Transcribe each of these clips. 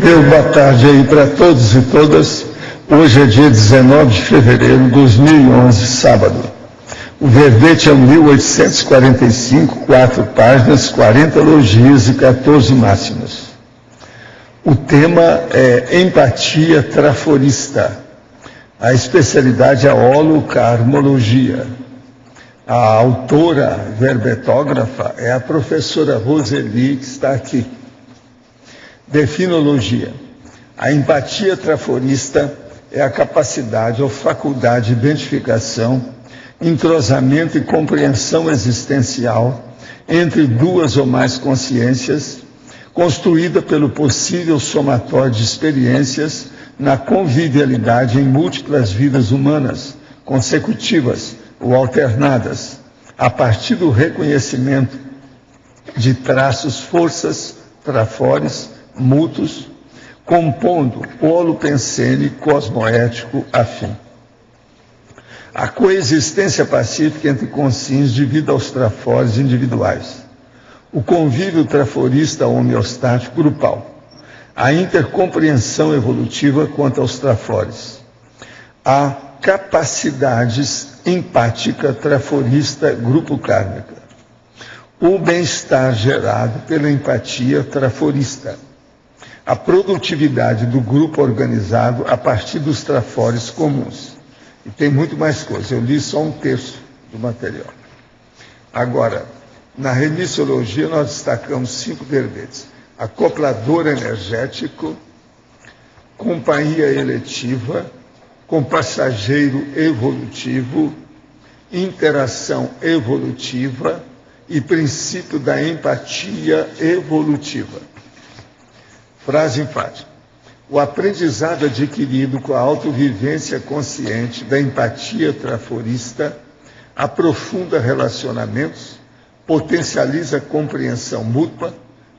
Meu boa tarde aí para todos e todas. Hoje é dia 19 de fevereiro de 2011, sábado. O verbete é o 1845, 4 páginas, 40 elogios e 14 máximas. O tema é empatia traforista. A especialidade é a holocarmologia. A autora verbetógrafa é a professora Roseli, que está aqui. Definologia. A empatia traforista é a capacidade ou faculdade de identificação, entrosamento e compreensão existencial entre duas ou mais consciências, construída pelo possível somatório de experiências na convivialidade em múltiplas vidas humanas, consecutivas ou alternadas, a partir do reconhecimento de traços, forças, trafores, mútuos, compondo polo pensene cosmoético afim. A coexistência pacífica entre consciências devido aos trafores individuais. O convívio traforista homeostático grupal. A intercompreensão evolutiva quanto aos trafores. A capacidades empática traforista grupo kármica. O bem-estar gerado pela empatia traforista. A produtividade do grupo organizado a partir dos trafores comuns. E tem muito mais coisa, eu li só um terço do material. Agora, na remissiologia nós destacamos 5 verbetes. Acoplador energético, companhia eletiva, compassageiro evolutivo, interação evolutiva e princípio da empatia evolutiva. Frase enfática. O aprendizado adquirido com a autovivência consciente da empatia traforista aprofunda relacionamentos, potencializa a compreensão mútua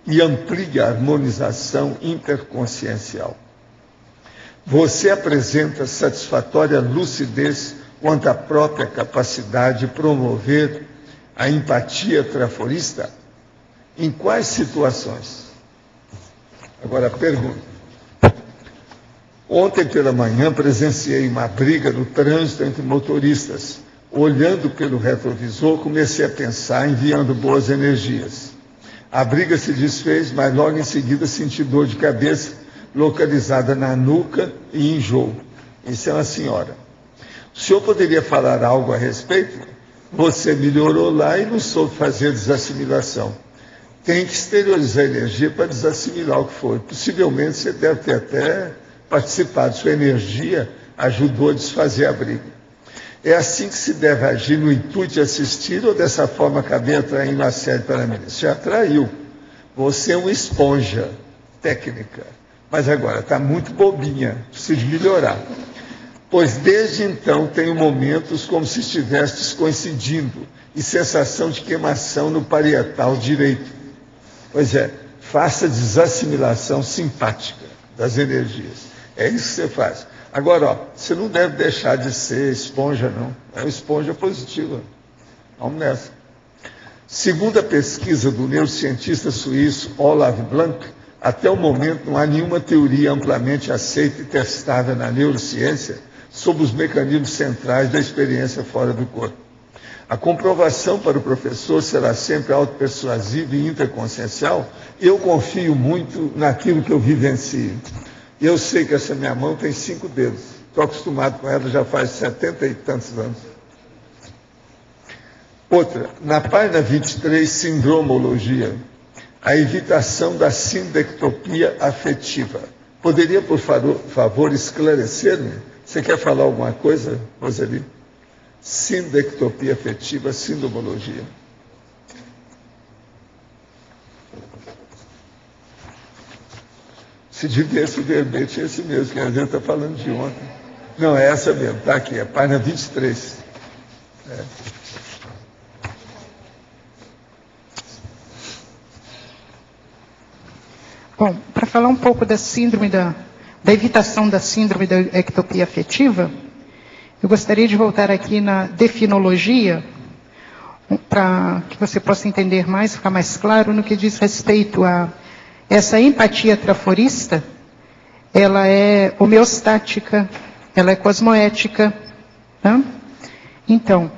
e amplia a harmonização interconsciencial. Você apresenta satisfatória lucidez quanto à própria capacidade de promover a empatia traforista? Em quais situações? Agora, pergunta. Ontem pela manhã presenciei uma briga no trânsito entre motoristas. Olhando pelo retrovisor, comecei a pensar, enviando boas energias. A briga se desfez, mas logo em seguida senti dor de cabeça, localizada na nuca e enjoo. Isso é uma senhora. O senhor poderia falar algo a respeito? Você melhorou lá e não soube fazer desassimilação. Tem que exteriorizar a energia para desassimilar o que foi. Possivelmente você deve ter até participado. Sua energia ajudou a desfazer a briga. É assim que se deve agir no intuito de assistir ou dessa forma acabei atraindo a série para mim? Você atraiu. Você é uma esponja técnica. Mas agora está muito bobinha, precisa melhorar. Pois desde então tenho momentos como se estivestes coincidindo e sensação de queimação no parietal direito. Pois é, faça desassimilação simpática das energias. É isso que você faz. Agora, ó, você não deve deixar de ser esponja, não. É uma esponja positiva. Vamos nessa. Segundo a pesquisa do neurocientista suíço Olav Blanc, até o momento não há nenhuma teoria amplamente aceita e testada na neurociência sobre os mecanismos centrais da experiência fora do corpo. A comprovação para o professor será sempre autopersuasiva e interconsciencial. Eu confio muito naquilo que eu vivencio. Eu sei que essa minha mão tem 5 dedos. Estou acostumado com ela já faz 70 e tantos anos. Outra, na página 23, sindromologia, a evitação da sindectopia afetiva. Poderia, por favor, esclarecer-me? Você quer falar alguma coisa, Roseli? Sindectopia afetiva, sindromologia. Se tivesse o verbete, é esse mesmo, que a gente está falando de ontem. Não, é essa mesmo, está aqui, é a página 23. É. Bom, para falar um pouco da síndrome da evitação da síndrome da ectopia afetiva, eu gostaria de voltar aqui na definologia, para que você possa entender mais, ficar mais claro no que diz respeito à Essa empatia traforista, ela é homeostática, ela é cosmoética. Tá? Então,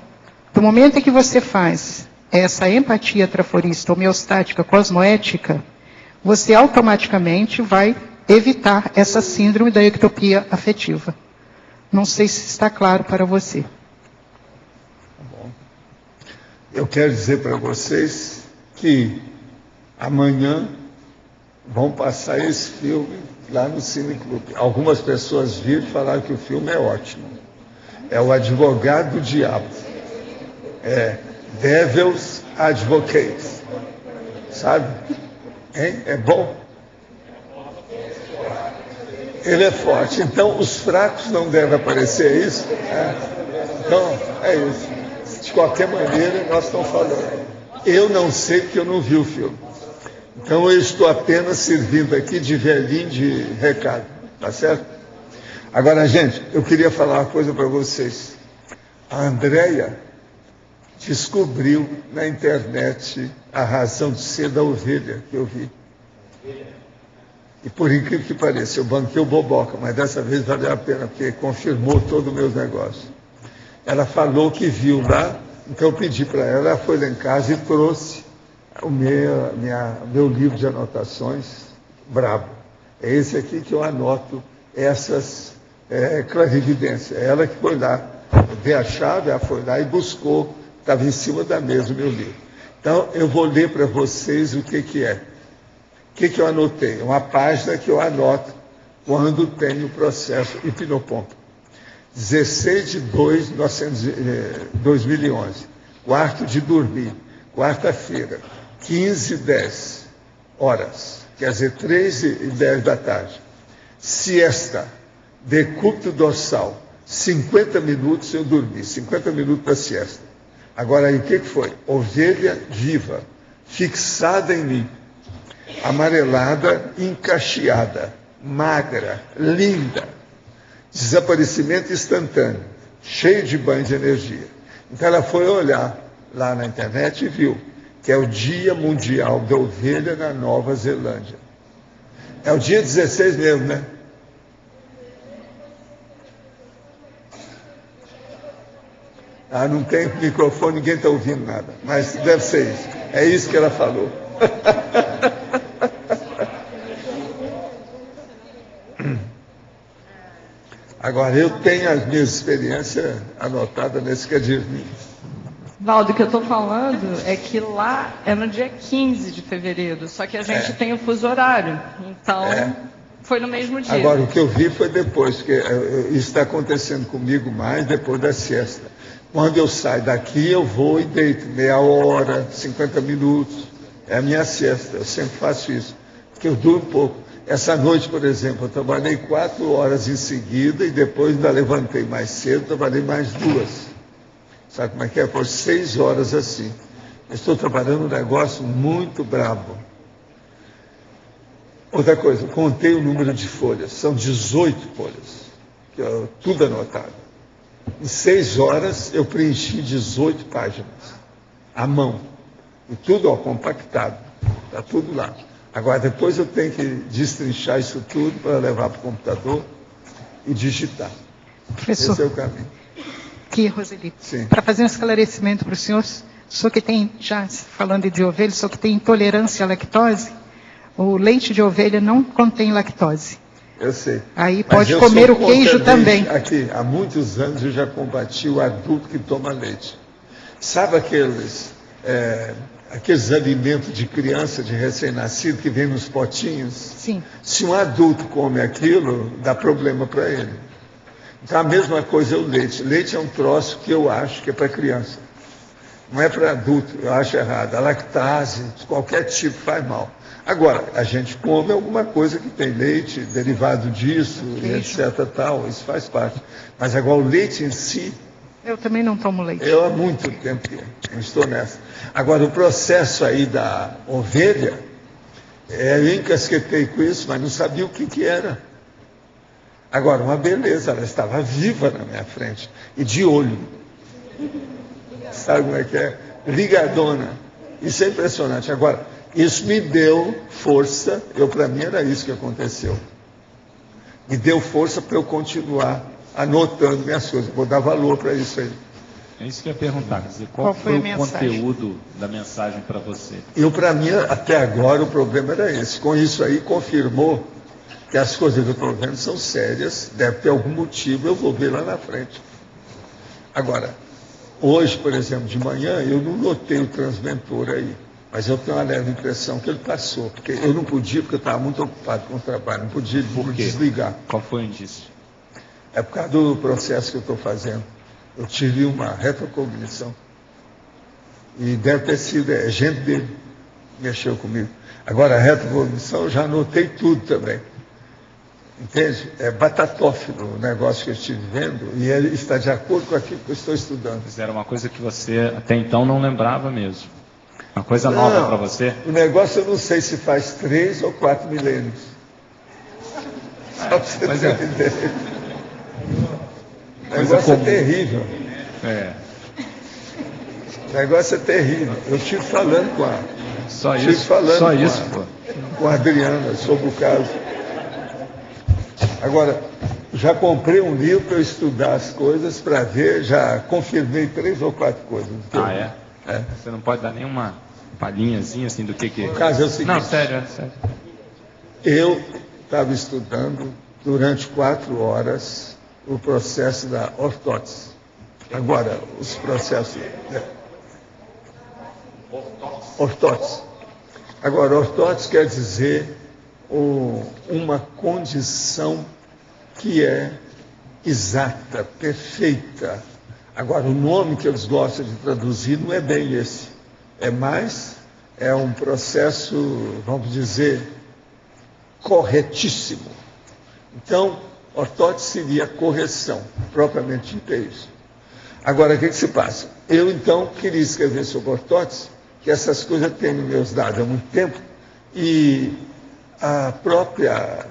do momento em que você faz essa empatia traforista, homeostática, cosmoética, você automaticamente vai evitar essa síndrome da ectopia afetiva. Não sei se está claro para você. Bom, eu quero dizer para vocês que amanhã vão passar esse filme lá no Cine Clube. Algumas pessoas viram e falaram que o filme é ótimo. É O Advogado do Diabo. É Devil's Advocate. Sabe? Hein? É bom? Ele é forte. Então, os fracos não devem aparecer, é isso? Então, é isso. De qualquer maneira, nós estamos falando. Eu não sei porque eu não vi o filme. Então, eu estou apenas servindo aqui de velhinho de recado. Tá certo? Agora, gente, eu queria falar uma coisa para vocês. A Andréia descobriu na internet a razão de ser da ovelha que eu vi. E por incrível que pareça, eu banquei o boboca, mas dessa vez valeu a pena, porque confirmou todo o meu negócio. Ela falou que viu lá, então eu pedi para ela, ela foi lá em casa e trouxe o meu livro de anotações, brabo. É esse aqui que eu anoto essas clarividências. É ela que foi lá, dei a chave, ela foi lá e buscou, estava em cima da mesa o meu livro. Então, eu vou ler para vocês o que é. O que eu anotei? Uma página que eu anoto quando tenho o processo hipnopompa. 16 de 2011, quarto de dormir, quarta-feira, 15h10, quer dizer, 3h10 da tarde. Siesta, decúbito dorsal, 50 minutos eu dormi, 50 minutos para siesta. Agora aí, o que foi? Ovelha viva, fixada em mim, amarelada, encaixeada, magra, linda, desaparecimento instantâneo, cheio de banho de energia. Então ela foi olhar lá na internet e viu que é o Dia Mundial da Ovelha na Nova Zelândia. É o dia 16 mesmo, né? Não tem microfone, ninguém está ouvindo nada, mas deve ser isso. É isso que ela falou. Agora, eu tenho as minhas experiências anotadas nesse caderninho. Valdo, o que eu estou falando é que lá é no dia 15 de fevereiro, só que a gente tem o fuso horário, então foi no mesmo dia. Agora, o que eu vi foi depois, porque isso está acontecendo comigo mais depois da siesta. Quando eu saio daqui, eu vou e deito meia hora, 50 minutos. É a minha siesta, eu sempre faço isso, porque eu durmo pouco. Essa noite, por exemplo, eu trabalhei 4 horas em seguida e depois ainda levantei mais cedo, trabalhei mais 2. Sabe como é que é? Por 6 horas assim. Eu estou trabalhando um negócio muito brabo. Outra coisa, contei o número de folhas, são 18 folhas, tudo anotado. Em 6 horas eu preenchi 18 páginas, à mão, e tudo compactado, está tudo lá. Agora, depois eu tenho que destrinchar isso tudo para levar para o computador e digitar. Professor, esse é o caminho. Aqui, Roseli, para fazer um esclarecimento para o senhor que tem, já falando de ovelha, só que tem intolerância à lactose, o leite de ovelha não contém lactose. Eu sei. Aí pode comer o queijo também. Aqui, há muitos anos eu já combati o adulto que toma leite. Sabe aqueles alimentos de criança, de recém-nascido, que vem nos potinhos? Sim. Se um adulto come aquilo, dá problema para ele. Então a mesma coisa é o leite. Leite é um troço que eu acho que é para criança. Não é para adulto, eu acho errado. A lactase, de qualquer tipo, faz mal. Agora, a gente come alguma coisa que tem leite, derivado disso, etc. Tal, isso faz parte. Mas agora o leite em si... Eu também não tomo leite. Eu há muito tempo que não estou nessa. Agora, o processo aí da ovelha, eu encasquetei com isso, mas não sabia o que era. Agora, uma beleza, ela estava viva na minha frente, e de olho. Sabe como é que é? Ligadona. Isso é impressionante. Agora, Isso me deu força, para mim era isso que aconteceu. Me deu força para eu continuar anotando minhas coisas. Vou dar valor para isso aí. É isso que eu ia perguntar, quer dizer, qual foi o conteúdo da mensagem para você? Para mim, até agora, o problema era esse. Com isso aí, confirmou que as coisas que eu estou vendo são sérias, deve ter algum motivo, eu vou ver lá na frente. Agora, hoje, por exemplo, de manhã, eu não notei o transventor aí, mas eu tenho uma leve impressão que ele passou, porque eu não podia, porque eu estava muito ocupado com o trabalho, não podia desligar. Qual foi o indício? É por causa do processo que eu estou fazendo. Eu tive uma retrocognição. E deve ter sido, gente dele mexeu comigo. Agora, a retrocognição, eu já anotei tudo também. Entende? É batatófilo o negócio que eu estive vendo, e ele está de acordo com aquilo que eu estou estudando. Mas era uma coisa que você até então não lembrava mesmo. Uma coisa nova para você? O negócio eu não sei se faz 3 ou 4 milênios. Só para você ter uma ideia. O negócio é terrível. O negócio é terrível. Eu estive falando com a. Só isso, com a Adriana sobre o caso. Agora, já comprei um livro para eu estudar as coisas, para ver, já confirmei 3 ou 4 coisas. É? Você não pode dar nenhuma palhinhazinha assim do que... O caso é o seguinte. Não, sério. Eu estava estudando durante 4 horas o processo da ortótese. Agora, os processos... Ortótese. Agora, ortótese quer dizer uma condição que é exata, perfeita. Agora, o nome que eles gostam de traduzir não é bem esse. É um processo, vamos dizer, corretíssimo. Então, ortótese seria correção, propriamente dito é isso. Agora, o que se passa? Eu, então, queria escrever sobre ortótese, que essas coisas têm nos meus dados há muito tempo, e a própria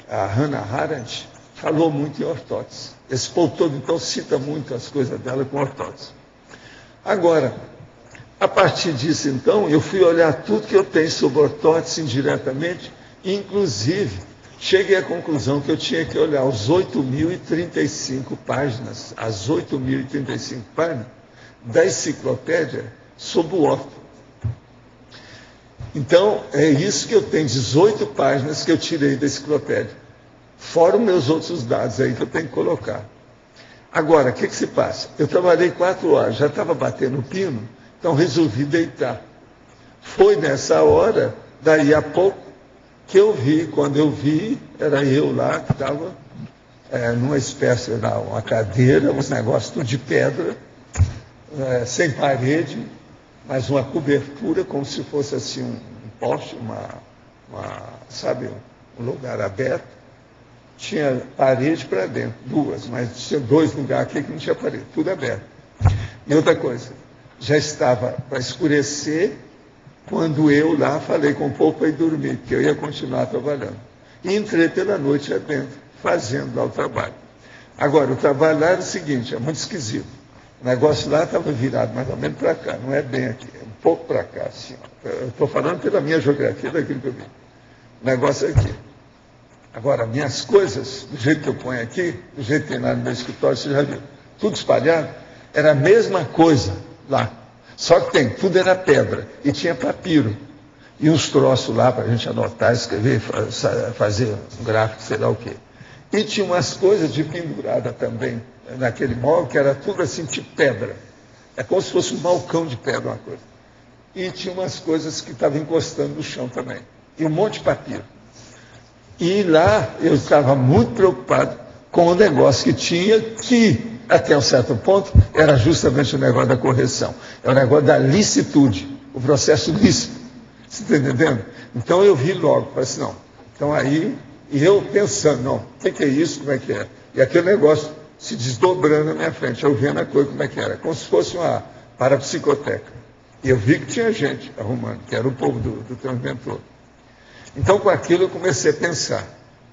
Hannah Arendt falou muito em ortótese. Esse povo todo, então, cita muito as coisas dela com ortótese. Agora, a partir disso, então, eu fui olhar tudo que eu tenho sobre ortótese indiretamente, e, inclusive, cheguei à conclusão que eu tinha que olhar as 8.035 páginas, da enciclopédia sobre o orto. Então, é isso que eu tenho, 18 páginas que eu tirei da enciclopédia. Fora os meus outros dados aí que eu tenho que colocar. Agora, o que se passa? Eu trabalhei 4 horas, já estava batendo o pino, então resolvi deitar. Foi nessa hora, daí a pouco, que eu vi. Quando eu vi, era eu lá que estava numa espécie, uma cadeira, uns negócios tudo de pedra, sem parede, mas uma cobertura, como se fosse assim um poste, sabe, um lugar aberto. Tinha parede para dentro, 2, mas tinha 2 lugares aqui que não tinha parede, tudo aberto. E outra coisa, já estava para escurecer quando eu lá falei com o povo para ir dormir, porque eu ia continuar trabalhando. E entrei pela noite lá dentro, fazendo lá o trabalho. Agora, o trabalho lá era o seguinte, é muito esquisito. O negócio lá estava virado mais ou menos para cá, não é bem aqui, é um pouco para cá, assim. Eu estou falando pela minha geografia daquilo que eu vi. O negócio é aqui. Agora, minhas coisas, do jeito que eu ponho aqui, do jeito que tem lá no meu escritório, você já viu, tudo espalhado, era a mesma coisa lá. Só que tudo era pedra, e tinha papiro. E uns troços lá para a gente anotar, escrever, fazer um gráfico, sei lá o quê. E tinha umas coisas de pendurada também, naquele móvel, que era tudo assim, tipo pedra. É como se fosse um balcão de pedra, uma coisa. E tinha umas coisas que estavam encostando no chão também. E um monte de papiro. E lá eu estava muito preocupado com o negócio que tinha, que, até um certo ponto, era justamente o negócio da correção. É o negócio da licitude, o processo lícito. Você está entendendo? Então eu vi logo, falei assim, não. Então aí, e eu pensando, não, o que é isso, como é que é? E aquele negócio se desdobrando na minha frente, eu vendo a coisa como é que era, como se fosse uma parapsicoteca. E eu vi que tinha gente arrumando, que era o povo do transventor. Então, com aquilo, eu comecei a pensar,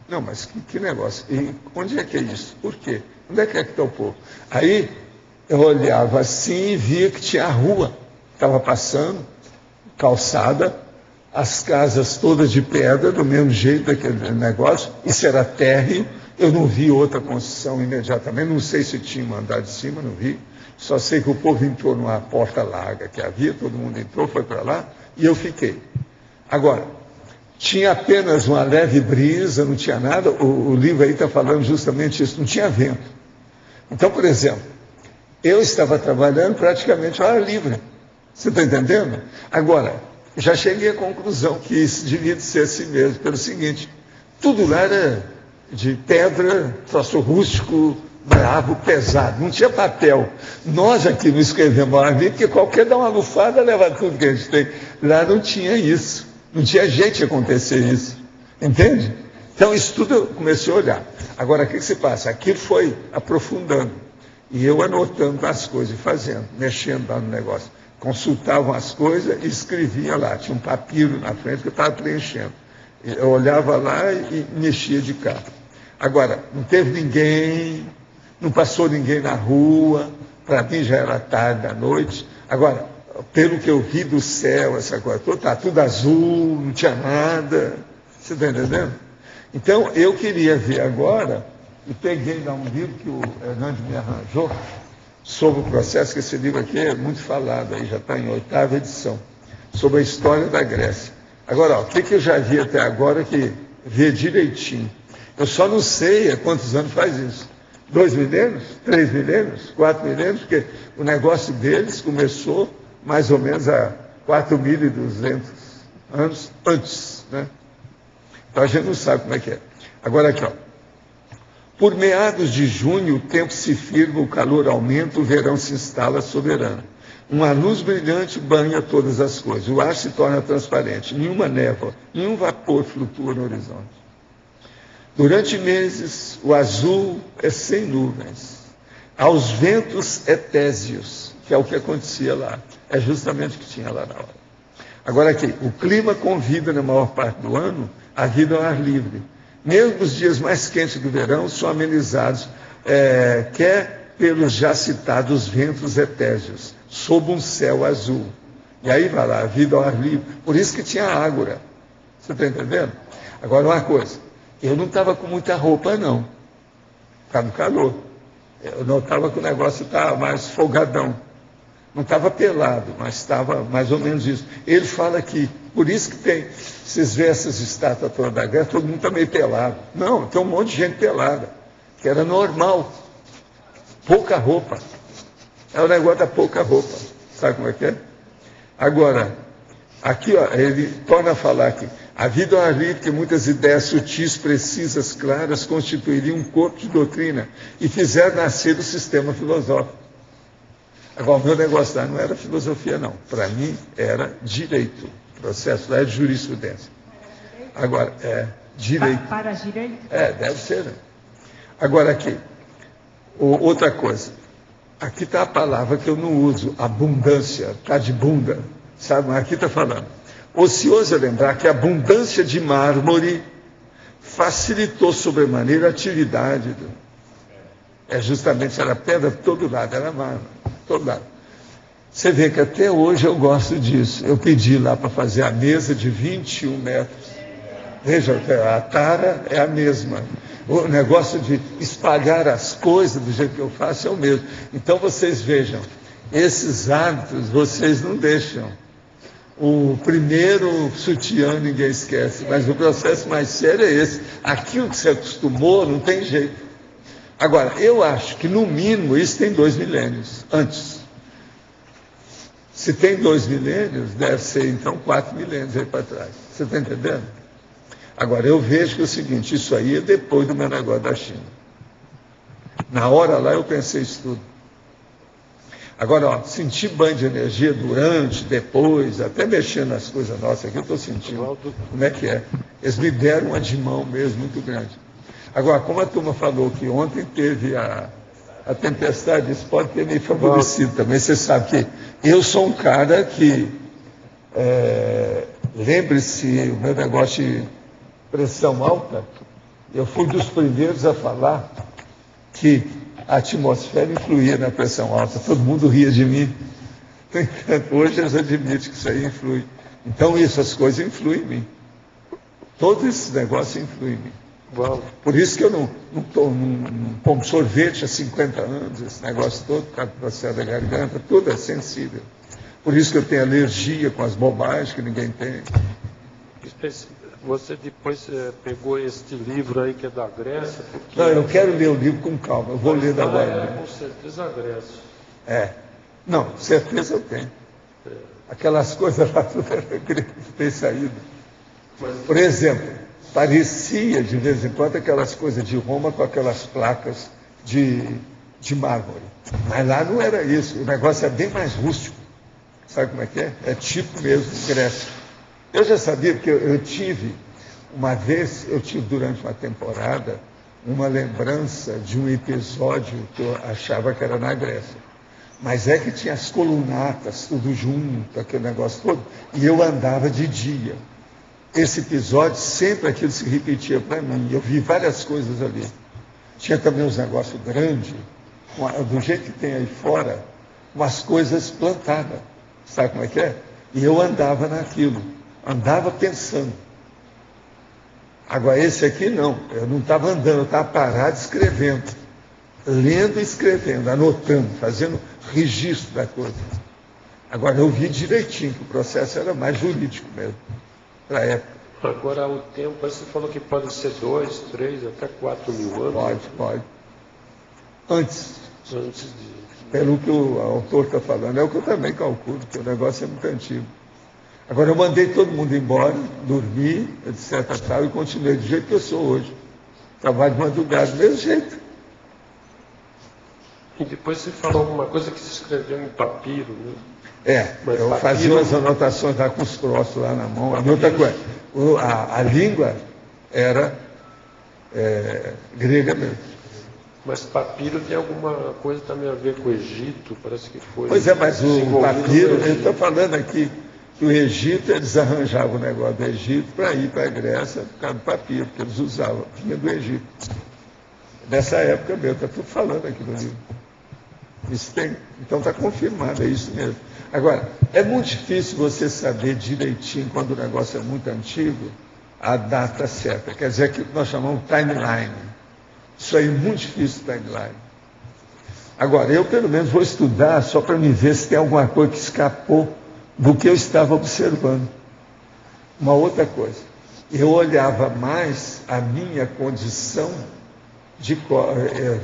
não, mas que negócio? E onde é que é isso? Por quê? Onde é que está o povo? Aí, eu olhava assim e via que tinha a rua, estava passando, calçada, as casas todas de pedra, do mesmo jeito daquele negócio. Isso era térreo. Eu não vi outra construção imediatamente, não sei se tinha um andar de cima, não vi. Só sei que o povo entrou numa porta larga que havia, todo mundo entrou, foi para lá, e eu fiquei. Agora, tinha apenas uma leve brisa, não tinha nada. O livro aí está falando justamente isso, não tinha vento. Então, por exemplo, eu estava trabalhando praticamente ao ar livre. Você está entendendo? Agora, já cheguei à conclusão que isso devia de ser assim mesmo, pelo seguinte, tudo lá era de pedra, troço rústico, bravo, pesado, não tinha papel. Nós aqui não escrevemos ao ar livre, porque qualquer dá uma lufada, leva tudo que a gente tem. Lá não tinha isso, não tinha jeito de acontecer isso, entende? Então isso tudo eu comecei a olhar. Agora, o que se passa? Aquilo foi aprofundando, e eu anotando as coisas, fazendo, mexendo lá no negócio. Consultavam as coisas e escrevia lá, tinha um papiro na frente que eu estava preenchendo. Eu olhava lá e mexia de cá. Agora, não teve ninguém, não passou ninguém na rua, para mim já era tarde da noite. Agora, pelo que eu vi do céu, essa coisa toda, está tudo azul, não tinha nada. Você está entendendo? Então, eu queria ver agora, e peguei lá um livro que o Hernandes me arranjou, sobre o processo, que esse livro aqui é muito falado, aí já está em 8ª edição, sobre a história da Grécia. Agora, o que eu já vi até agora que vê direitinho. Eu só não sei há quantos anos faz isso. 2 milênios? 3 milênios? 4 milênios? Porque o negócio deles começou mais ou menos há 4.200 anos antes, né? Então a gente não sabe como é que é. Agora aqui, ó. Por meados de junho, o tempo se firma, o calor aumenta, o verão se instala soberano. Uma luz brilhante banha todas as coisas, o ar se torna transparente, nenhuma névoa, nenhum vapor flutua no horizonte. Durante meses, o azul é sem nuvens, aos ventos etésios, que é o que acontecia lá, é justamente o que tinha lá na hora. Agora aqui, o clima convida na maior parte do ano a vida ao ar livre. Mesmo os dias mais quentes do verão são amenizados, quer pelos já citados ventos etésios, sob um céu azul. E aí vai lá, a vida ao ar livre. Por isso que tinha ágora. Você está entendendo? Agora, uma coisa, eu não estava com muita roupa, não. Estava no calor. Eu não estava com o negócio, estava mais folgadão. Não estava pelado, mas estava mais ou menos isso. Ele fala que, por isso que tem, vocês veem essas estátuas todas da Grécia, todo mundo está meio pelado. Não, tem um monte de gente pelada, que era normal. Pouca roupa. É o negócio da pouca roupa. Sabe como é que é? Agora, aqui, ó, ele torna a falar aqui. A vida ao ar livre, que muitas ideias sutis, precisas, claras, constituiriam um corpo de doutrina e fizeram nascer o sistema filosófico. Agora, o meu negócio lá não era filosofia, não. Para mim, era direito. O processo lá é de jurisprudência. Agora, direito. Para direito? Deve ser, né? Agora, aqui, outra coisa. Aqui está a palavra que eu não uso, abundância, está de bunda. Sabe, mas aqui está falando. Ocioso é lembrar que a abundância de mármore facilitou sobremaneira a atividade. Justamente, era pedra por todo lado, era mármore. Todo lado. Você vê que até hoje eu gosto disso. Eu pedi lá para fazer a mesa de 21 metros. Veja, a tara é a mesma. O negócio de espalhar as coisas do jeito que eu faço é o mesmo. Então vocês vejam, esses hábitos vocês não deixam. O primeiro sutiã ninguém esquece, mas o processo mais sério é esse. Aquilo que você acostumou não tem jeito. Agora, eu acho que, no mínimo, isso tem 2 milênios antes. Se tem 2 milênios, deve ser, então, 4 milênios aí para trás. Você está entendendo? Agora, eu vejo que é o seguinte, isso aí é depois do meu negócio da China. Na hora lá, eu pensei isso tudo. Agora, ó, sentir banho de energia durante, depois, até mexendo nas coisas nossas aqui, eu estou sentindo como é que é. Eles me deram uma de mão mesmo, muito grande. Agora, como a turma falou que ontem teve a tempestade, isso pode ter me favorecido também. Você sabe que eu sou um cara que, lembre-se, o meu negócio de pressão alta, eu fui dos primeiros a falar que a atmosfera influía na pressão alta. Todo mundo ria de mim. Hoje eles admitem que isso aí influi. Então essas coisas influem em mim. Todos esses negócios influem em mim. Uau. Por isso que eu não como sorvete há 50 anos, esse negócio todo, por causa do processo da garganta, tudo é sensível. Por isso que eu tenho alergia com as bobagens que ninguém tem. Você depois pegou este livro aí que é da Grécia? Porque... Não, eu quero ler o livro com calma, eu vou ler agora. Com certeza a Grécia. Não, certeza eu tenho. Aquelas coisas lá, tudo era grego, tem saído. Por exemplo, parecia de vez em quando aquelas coisas de Roma com aquelas placas de mármore. Mas lá não era isso, o negócio é bem mais rústico. Sabe como é que é? É tipo mesmo Grécia. Eu já sabia, porque eu tive, uma vez, durante uma temporada, uma lembrança de um episódio que eu achava que era na Grécia. Mas é que tinha as colunatas, tudo junto, aquele negócio todo, e eu andava de dia. Esse episódio, sempre aquilo se repetia para mim. Eu vi várias coisas ali. Tinha também uns negócios grandes, do jeito que tem aí fora, umas coisas plantadas. Sabe como é que é? E eu andava naquilo, andava pensando. Agora, esse aqui não, eu não estava andando, eu estava parado escrevendo. Lendo e escrevendo, anotando, fazendo registro da coisa. Agora, eu vi direitinho que o processo era mais jurídico mesmo. Agora, o tempo, você falou que pode ser 2, 3, até 4 mil anos. Pode. Antes de... Pelo que o autor está falando, é o que eu também calculo, que o negócio é muito antigo. Agora, eu mandei todo mundo embora, dormi, etc. Tal, e continuei do jeito que eu sou hoje. Trabalho de madrugada, do mesmo jeito. E depois você falou alguma coisa que se escreveu em papiro, né? Mas eu fazia umas anotações lá com os troços lá na mão. A outra coisa, a língua era grega mesmo. Mas papiro tem alguma coisa também a ver com o Egito, parece que foi. Pois é, mas o papiro, eu estou falando aqui que o Egito, eles arranjavam o negócio do Egito para ir para a Grécia por causa do papiro, que eles usavam, vinha do Egito. Nessa época mesmo, está tudo falando aqui no livro. Isso tem, então está confirmado, é isso mesmo. Agora, é muito difícil você saber direitinho, quando o negócio é muito antigo, a data certa. Quer dizer, que nós chamamos timeline. Isso aí é muito difícil, timeline. Agora, eu pelo menos vou estudar só para me ver se tem alguma coisa que escapou do que eu estava observando. Uma outra coisa, eu olhava mais a minha condição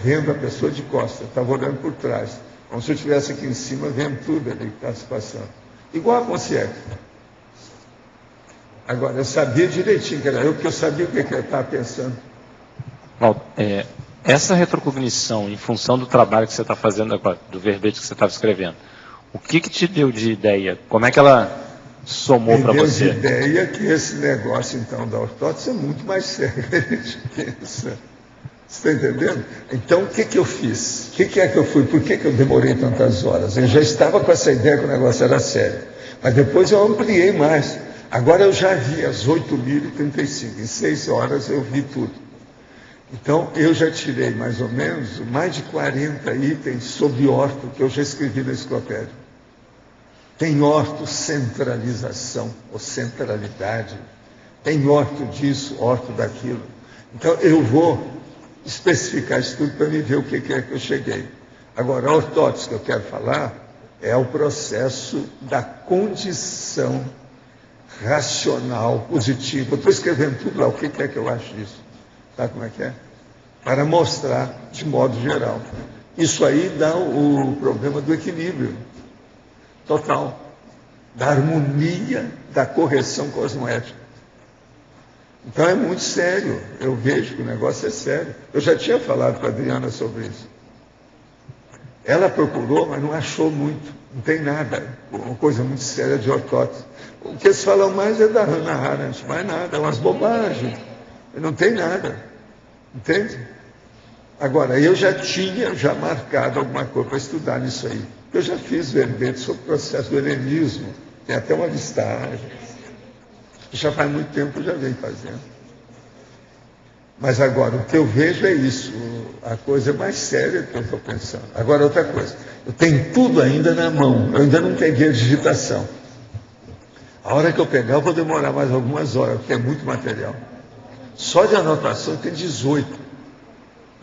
vendo a pessoa de costas, estava olhando por trás, como se eu estivesse aqui em cima vendo tudo ali que estava se passando. Igual a consciência. Agora, eu sabia direitinho que era eu, porque eu sabia o que eu estava pensando. Essa retrocognição, em função do trabalho que você está fazendo agora, do verbete que você estava escrevendo, o que te deu de ideia? Como é que ela somou para você? Me deu de ideia que esse negócio, então, da ortótese é muito mais sério do que a gente pensa. Você está entendendo? Então, o que eu fiz? O que é que eu fui? Por que eu demorei tantas horas? Eu já estava com essa ideia que o negócio era sério. Mas depois eu ampliei mais. Agora eu já vi as 8.035. Em 6 horas eu vi tudo. Então, eu já tirei mais ou menos mais de 40 itens sobre orto que eu já escrevi na enciclopédia. Tem ortocentralização, ou centralidade. Tem orto disso, orto daquilo. Então, eu vou especificar isso tudo para me ver o que é que eu cheguei. Agora, a ortótese que eu quero falar é o processo da condição racional, positiva. Eu estou escrevendo tudo lá, o que é que eu acho disso. Sabe como é que é? Para mostrar de modo geral. Isso aí dá o problema do equilíbrio total, da harmonia, da correção cosmoética. Então é muito sério, eu vejo que o negócio é sério. Eu já tinha falado com a Adriana sobre isso. Ela procurou, mas não achou muito, não tem nada, uma coisa muito séria de ortótese. O que eles falam mais é da Hannah Arendt, mais nada, é umas bobagens, não tem nada, entende? Agora, eu já tinha marcado alguma coisa para estudar nisso aí. Eu já fiz verbete sobre o processo do helenismo, tem até uma listagem. Já faz muito tempo que eu já venho fazendo. Mas agora, o que eu vejo é isso, a coisa mais séria que eu estou pensando. Agora, outra coisa, eu tenho tudo ainda na mão, eu ainda não peguei a digitação. A hora que eu pegar, eu vou demorar mais algumas horas, porque é muito material. Só de anotação tem 18.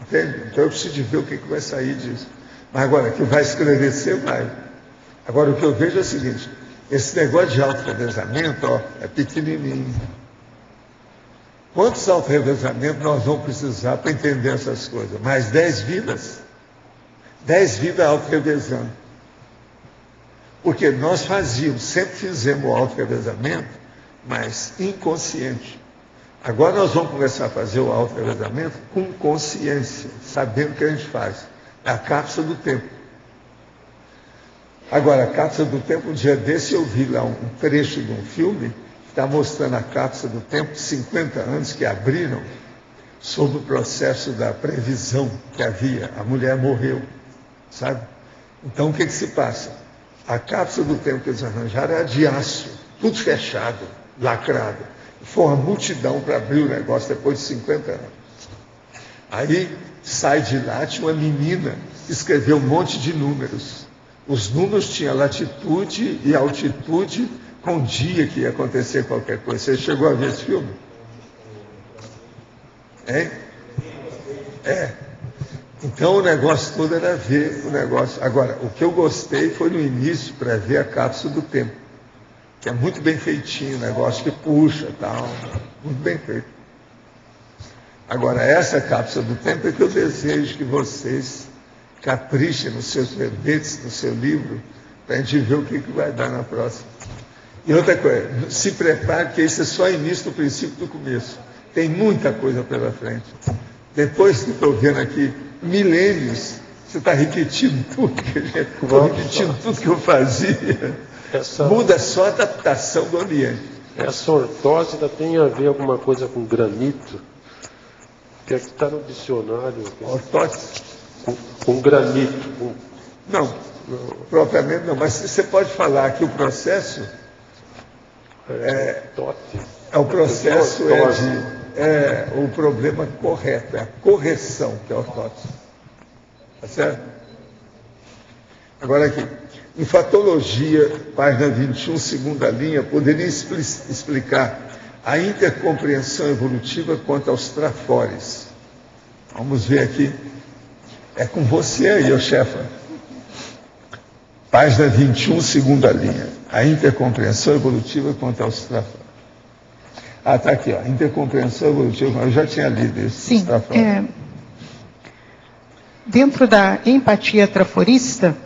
Entende? Então eu preciso de ver o que vai sair disso. Mas agora, que vai escrever, você vai. Agora, o que eu vejo é o seguinte, esse negócio de auto-revezamento, ó, é pequenininho. Quantos auto-revezamentos nós vamos precisar para entender essas coisas? Mais 10 vidas? 10 vidas auto-revezando. Porque nós sempre fizemos o auto-revezamento, mas inconsciente. Agora nós vamos começar a fazer o auto-revezamento com consciência, sabendo o que a gente faz. É a cápsula do tempo. Agora, a cápsula do tempo, um dia desse eu vi lá um trecho de um filme que está mostrando a cápsula do tempo de 50 anos que abriram sobre o processo da previsão que havia. A mulher morreu, sabe? Então, o que se passa? A cápsula do tempo que eles arranjaram era de aço, tudo fechado, lacrado. Foi uma multidão para abrir o negócio depois de 50 anos. Aí sai de lá, tinha uma menina que escreveu um monte de números. Os números tinham latitude e altitude com o dia que ia acontecer qualquer coisa. Você chegou a ver esse filme? Hein? É. Então o negócio todo era ver o negócio. Agora, o que eu gostei foi no início para ver a cápsula do tempo, que é muito bem feitinho, o negócio que puxa e tal, muito bem feito. Agora, essa cápsula do tempo é que eu desejo que vocês caprichem nos seus verbetes, no seu livro, para a gente ver o que vai dar na próxima. E outra coisa, se prepare, porque isso é só início do princípio do começo. Tem muita coisa pela frente. Depois que estou vendo aqui, milênios, você está repetindo tudo, estou repetindo tudo que eu fazia. Muda só a adaptação do ambiente. Essa ortose ainda tem a ver alguma coisa com granito? Que é que está no dicionário. Ortose? Com granito. Não, propriamente não, mas você pode falar que o processo o processo o problema correto, é a correção que é a ortose. Tá certo? Agora aqui, em Fatologia, página 21, segunda linha, poderia explicar a intercompreensão evolutiva quanto aos trafores. Vamos ver aqui. É com você aí, ô chefa. Página 21, segunda linha. A intercompreensão evolutiva quanto aos trafores. Ah, está aqui, ó. Intercompreensão evolutiva. Eu já tinha lido isso. Sim. Dentro da empatia traforista,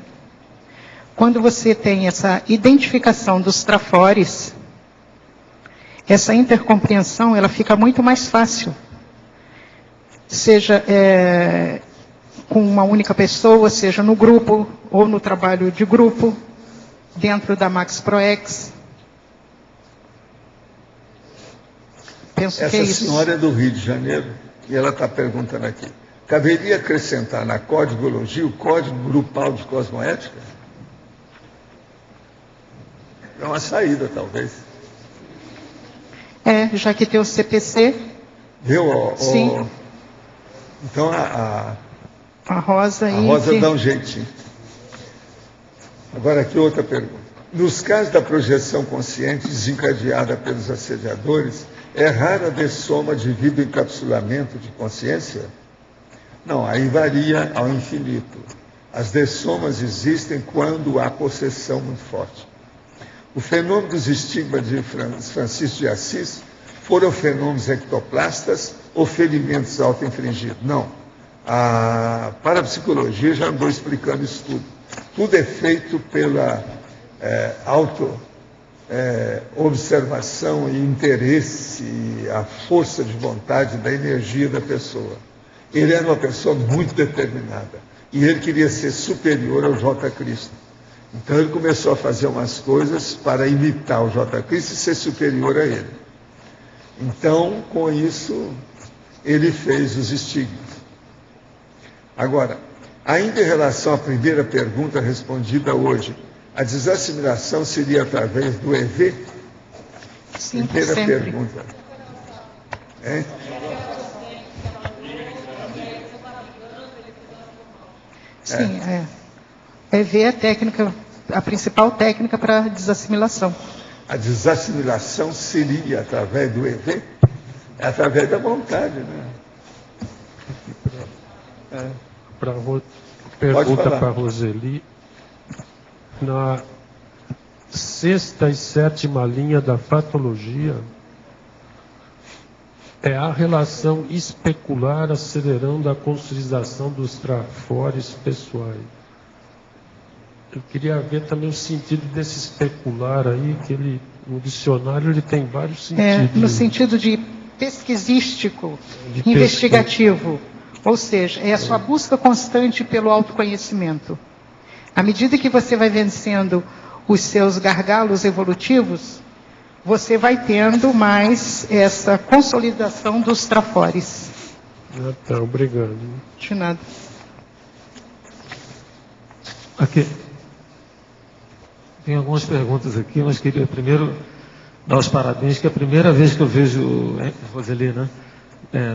quando você tem essa identificação dos trafores, essa intercompreensão ela fica muito mais fácil. Seja com uma única pessoa, seja no grupo ou no trabalho de grupo, dentro da Max ProEx. Penso que é isso. Essa senhora é do Rio de Janeiro e ela está perguntando aqui. Caberia acrescentar na códigologia o código grupal de cosmoética? É uma saída, talvez. Já que tem o CPC. Viu? Sim. Então a Rosa dá um jeitinho. Agora aqui outra pergunta. Nos casos da projeção consciente desencadeada pelos assediadores, é rara a dessoma devido ao encapsulamento de consciência? Não, aí varia ao infinito. As dessomas existem quando há possessão muito forte. O fenômeno dos estigmas de Francisco de Assis foram fenômenos ectoplastas ou ferimentos auto-infringidos? Não. A parapsicologia já andou explicando isso tudo. Tudo é feito pela observação e interesse, a força de vontade da energia da pessoa. Ele era uma pessoa muito determinada e ele queria ser superior ao J. Cristo. Então ele começou a fazer umas coisas para imitar o J. Cristo e ser superior a ele. Então, com isso, ele fez os estigmas. Agora, ainda em relação à primeira pergunta respondida hoje, a desassimilação seria através do EV? Sim, primeira sempre. Pergunta. Hein? Sim, EV é a técnica, a principal técnica para desassimilação. A desassimilação seria através do EV? É através da vontade, né? Pergunta para a Roseli. Na sexta e sétima linha da fatologia, é a relação especular acelerando a consolidação dos trafores pessoais. Eu queria ver também o sentido desse especular aí, que ele, no dicionário ele tem vários sentidos. No sentido de pesquisístico, investigativo. Ou seja, é a sua busca constante pelo autoconhecimento. À medida que você vai vencendo os seus gargalos evolutivos, você vai tendo mais essa consolidação dos trafores. Tá, obrigado. De nada. Aqui. Tem algumas perguntas aqui, mas queria primeiro dar os parabéns, que é a primeira vez que eu vejo, Roseli, né?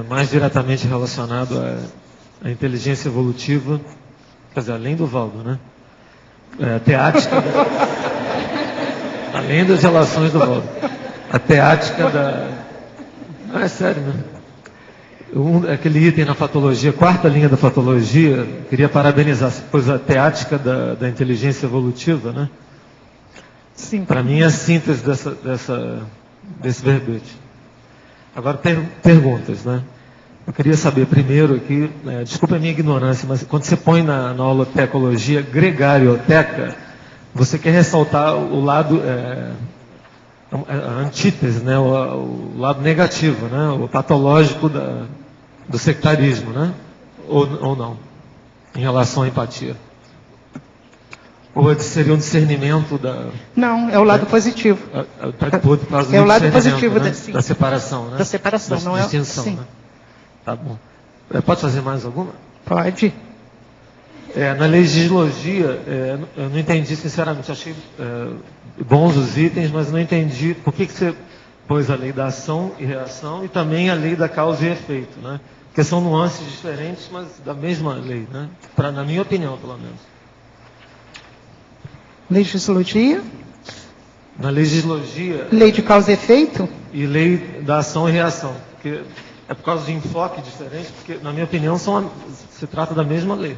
Mais diretamente relacionado à inteligência evolutiva, quer dizer, além do Valdo, né? Teática, além das relações do Valdo. A teática da... é sério, né? Aquele item na fatologia, quarta linha da fatologia, queria parabenizar, pois a teática da inteligência evolutiva, né? Sim. Para mim é a síntese desse verbete. Agora, perguntas, né? Eu queria saber primeiro aqui, desculpa a minha ignorância, mas quando você põe na holotecologia gregarioteca, você quer ressaltar o lado, a antítese, né? O lado negativo, né? O patológico do sectarismo, né? Ou não, em relação à empatia. Ou seria um discernimento da... Não, é o lado positivo. É o lado positivo, né? Da separação, né? Da separação, da não é? Distinção, Sim. né? Tá bom. Pode fazer mais alguma? Pode. Na legislogia, eu não entendi, sinceramente. Achei bons os itens, mas não entendi por que você pôs a lei da ação e reação e também a lei da causa e efeito, né? Porque são nuances diferentes, mas da mesma lei, né? Na minha opinião, pelo menos. Legislogia? Na legislogia... Lei de causa e efeito? E lei da ação e reação. Porque é por causa de enfoque diferente, porque, na minha opinião, se trata da mesma lei.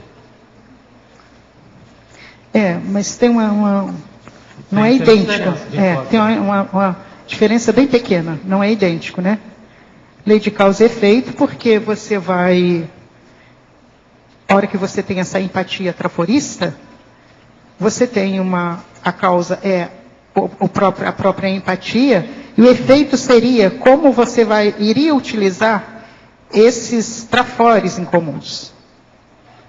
Mas tem uma não é idêntico. Tem uma diferença bem pequena. Não é idêntico, né? Lei de causa e efeito, porque você vai... A hora que você tem essa empatia traforista, você tem a causa é a própria empatia, e o efeito seria como você iria utilizar esses trafores em comuns.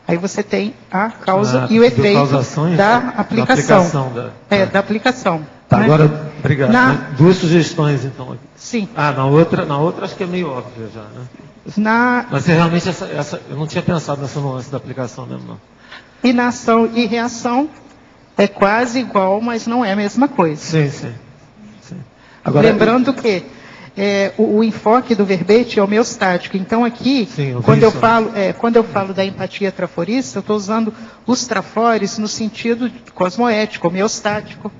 Aí você tem a causa e o efeito da aplicação. Da aplicação. Tá, né? Agora, obrigado. Duas sugestões, então. Sim. Na outra acho que é meio óbvio já, né? Mas realmente eu não tinha pensado nessa nuance da aplicação mesmo, não. E na ação e reação é quase igual, mas não é a mesma coisa. Sim. Agora, lembrando que o enfoque do verbete é homeostático. Então aqui, quando eu falo da empatia traforista, eu estou usando os trafores no sentido cosmoético, homeostático.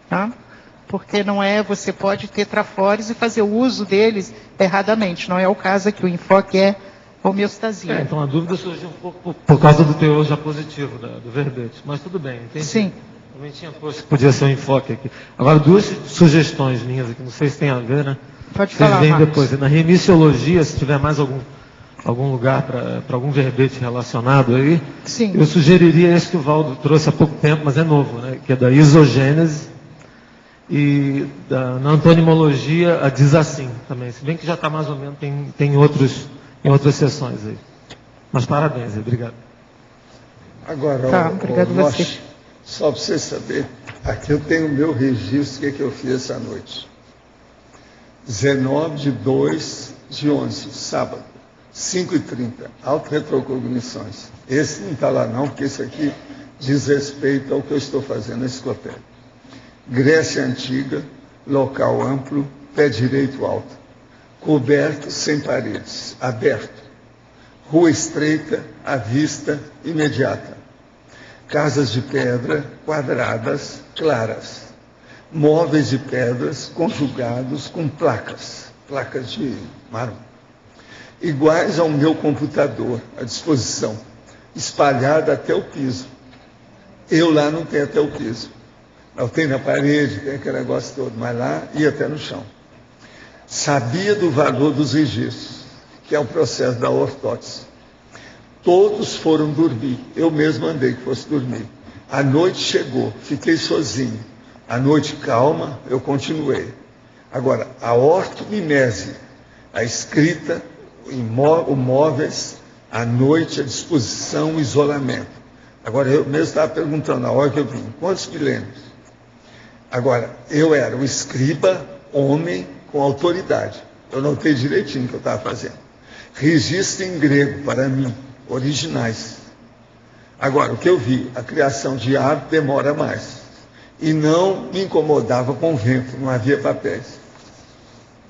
Tá? Porque você pode ter trafores e fazer o uso deles erradamente. Não é o caso aqui, o enfoque é homeostasia. Então a dúvida surgiu um pouco por causa do teor já positivo do verbete. Mas tudo bem, entendi. Sim. Também tinha posto que podia ser um enfoque aqui. Agora, duas sugestões minhas aqui, não sei se tem a ver, né? Pode falar, Vocês veem Marcos. depois. Na remissiologia, se tiver mais algum lugar para algum verbete relacionado aí, Sim. Eu sugeriria esse que o Valdo trouxe há pouco tempo, mas é novo, né? Que é da isogênese. E na antonimologia, a diz assim também. Se bem que já está mais ou menos, tem em outras sessões aí. Mas parabéns, obrigado. Agora, obrigado a você. Só para você saber, aqui eu tenho o meu registro, que eu fiz essa noite. 19/2/11, sábado, 5h30, auto-retrocognições. Esse não está lá não, porque esse aqui diz respeito ao que eu estou fazendo na enciclopédia. Grécia Antiga, local amplo, pé direito alto, coberto sem paredes, aberto, rua estreita, à vista imediata. Casas de pedra, quadradas, claras. móveis de pedras conjugados com placas de mármore, iguais ao meu computador, à disposição, espalhada até o piso. Eu lá não tenho até o piso. Eu tenho na parede, tem aquele negócio todo, mas lá ia até no chão. Sabia do valor dos registros, que é o processo da ortótese. Todos foram dormir. Eu mesmo mandei que fosse dormir. A noite chegou, fiquei sozinho. A noite calma, eu continuei. Agora, a ortomimese, a escrita, móveis, a noite, a disposição, o isolamento. Agora, eu mesmo estava perguntando, na hora que eu vim, quantos milênios? Agora, eu era o escriba, homem, com autoridade. Eu notei direitinho o que eu estava fazendo. Registro em grego, para mim, originais. Agora, o que eu vi, a criação de arte demora mais. E não me incomodava com o vento, não havia papéis.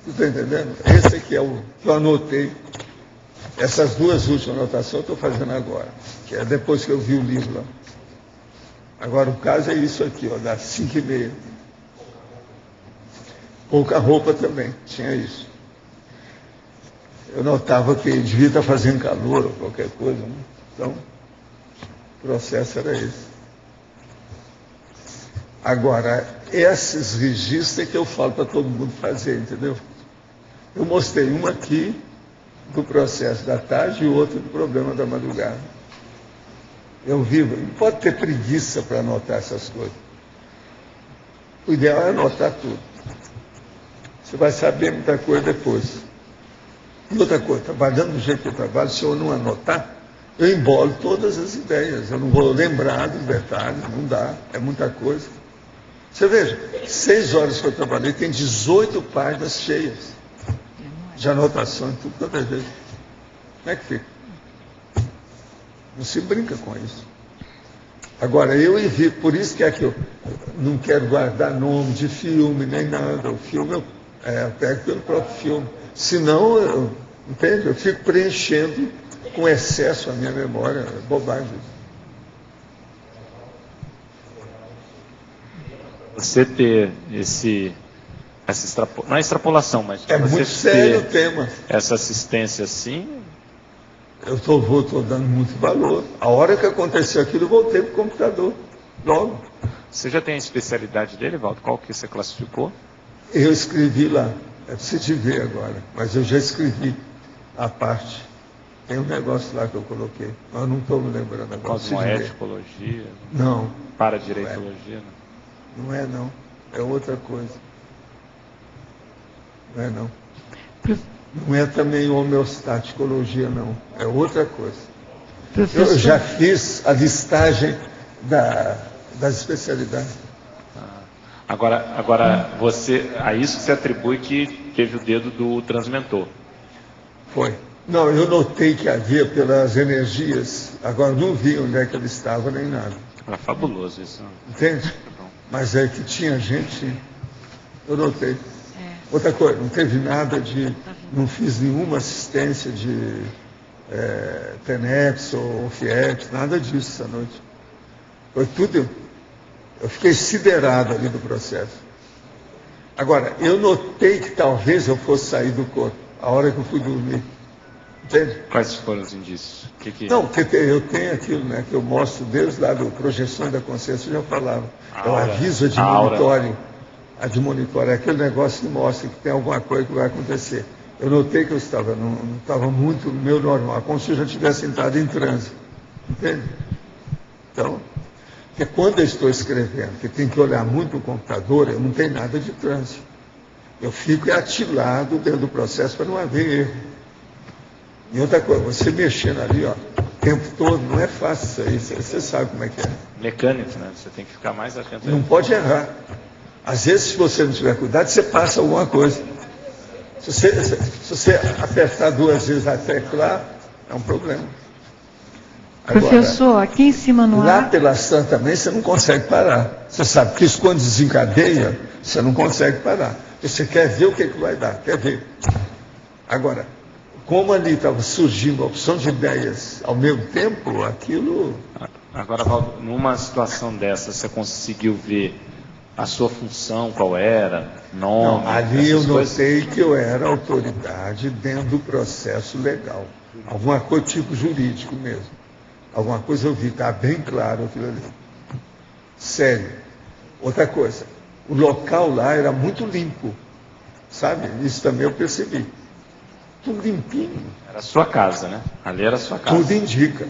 Você está entendendo? Esse aqui é o que eu anotei. Essas duas últimas anotações eu estou fazendo agora, que é depois que eu vi o livro lá. Agora, o caso é isso aqui, ó, das 5h30. Pouca roupa também, tinha isso. Eu notava que devia estar fazendo calor ou qualquer coisa, né? Então, o processo era esse. Agora, esses registros é que eu falo para todo mundo fazer, entendeu? Eu mostrei um aqui do processo da tarde e outro do problema da madrugada. Eu vivo, não pode ter preguiça para anotar essas coisas. O ideal é anotar tudo. Você vai saber muita coisa depois. E outra coisa, trabalhando do jeito que eu trabalho, se eu não anotar, eu embolo todas as ideias. Eu não vou lembrar dos detalhes, não dá, é muita coisa. Você veja, 6 horas que eu trabalhei, tem 18 páginas cheias de anotações, tudo toda vez. Como é que fica? Não se brinca com isso. Agora, eu evito, por isso que é que eu não quero guardar nome de filme, nem nada. O filme eu pego pelo próprio filme. Senão, entende? Eu fico preenchendo com excesso a minha memória, é bobagem. Você ter não é extrapolação, mas é você muito sério o tema. Essa assistência assim. Eu estou dando muito valor. A hora que aconteceu aquilo, eu voltei para o computador. Logo. Você já tem a especialidade dele, Valdo? Qual que você classificou? Eu escrevi lá. É preciso te ver agora. Mas eu já escrevi a parte. Tem um negócio lá que eu coloquei. Mas eu não estou me lembrando agora. Cosmoeticologia? Não. Paradireitologia? Não é, não. É outra coisa. Não é, não. Não é também homeostaticologia, não. É outra coisa. Professor... Eu já fiz a listagem das especialidades. Agora você, a isso você atribui que teve o dedo do transmentor. Foi. Não, eu notei que havia pelas energias. Agora não vi onde é que ele estava nem nada. Era fabuloso isso. Entende? Mas é que tinha gente, eu notei. Outra coisa, não teve nada de, não fiz nenhuma assistência de TENEPS ou FIEPS, nada disso essa noite. Foi tudo, eu fiquei siderado ali do processo. Agora, eu notei que talvez eu fosse sair do corpo, a hora que eu fui dormir. Entende? Quais foram os indícios? Não, porque eu tenho aquilo, né, que eu mostro desde lá do Projeções da Consciência, eu já falava. Eu aviso de monitório. A de monitório é aquele negócio que mostra que tem alguma coisa que vai acontecer. Eu notei que eu não estava muito no meu normal, como se eu já tivesse entrado em transe. Entende? Então, porque quando eu estou escrevendo, que tem que olhar muito no computador, eu não tenho nada de transe. Eu fico atilado dentro do processo para não haver erro. E outra coisa, você mexendo ali, ó, o tempo todo, não é fácil isso aí, você sabe como é que é. Mecânico, né? Você tem que ficar mais atento. Não pode errar. Às vezes, se você não tiver cuidado, você passa alguma coisa. Se você apertar 2 vezes a tecla, é um problema. Agora, professor, aqui em cima no lá ar... pela Santa também você não consegue parar. Você sabe que isso quando desencadeia, você não consegue parar. Você quer ver o que vai dar, quer ver. Agora, como ali estava surgindo a opção de ideias ao mesmo tempo, aquilo... Agora, Valdo, numa situação dessa, você conseguiu ver a sua função qual era, nome? Não, ali eu essas coisas? notei que eu era autoridade dentro do processo legal. Alguma coisa tipo jurídico mesmo. Alguma coisa eu vi, está bem claro aquilo ali. Sério. Outra coisa, o local lá era muito limpo. Sabe? Isso também eu percebi. Tudo limpinho. Era a sua casa, né? Ali era a sua casa. Tudo indica.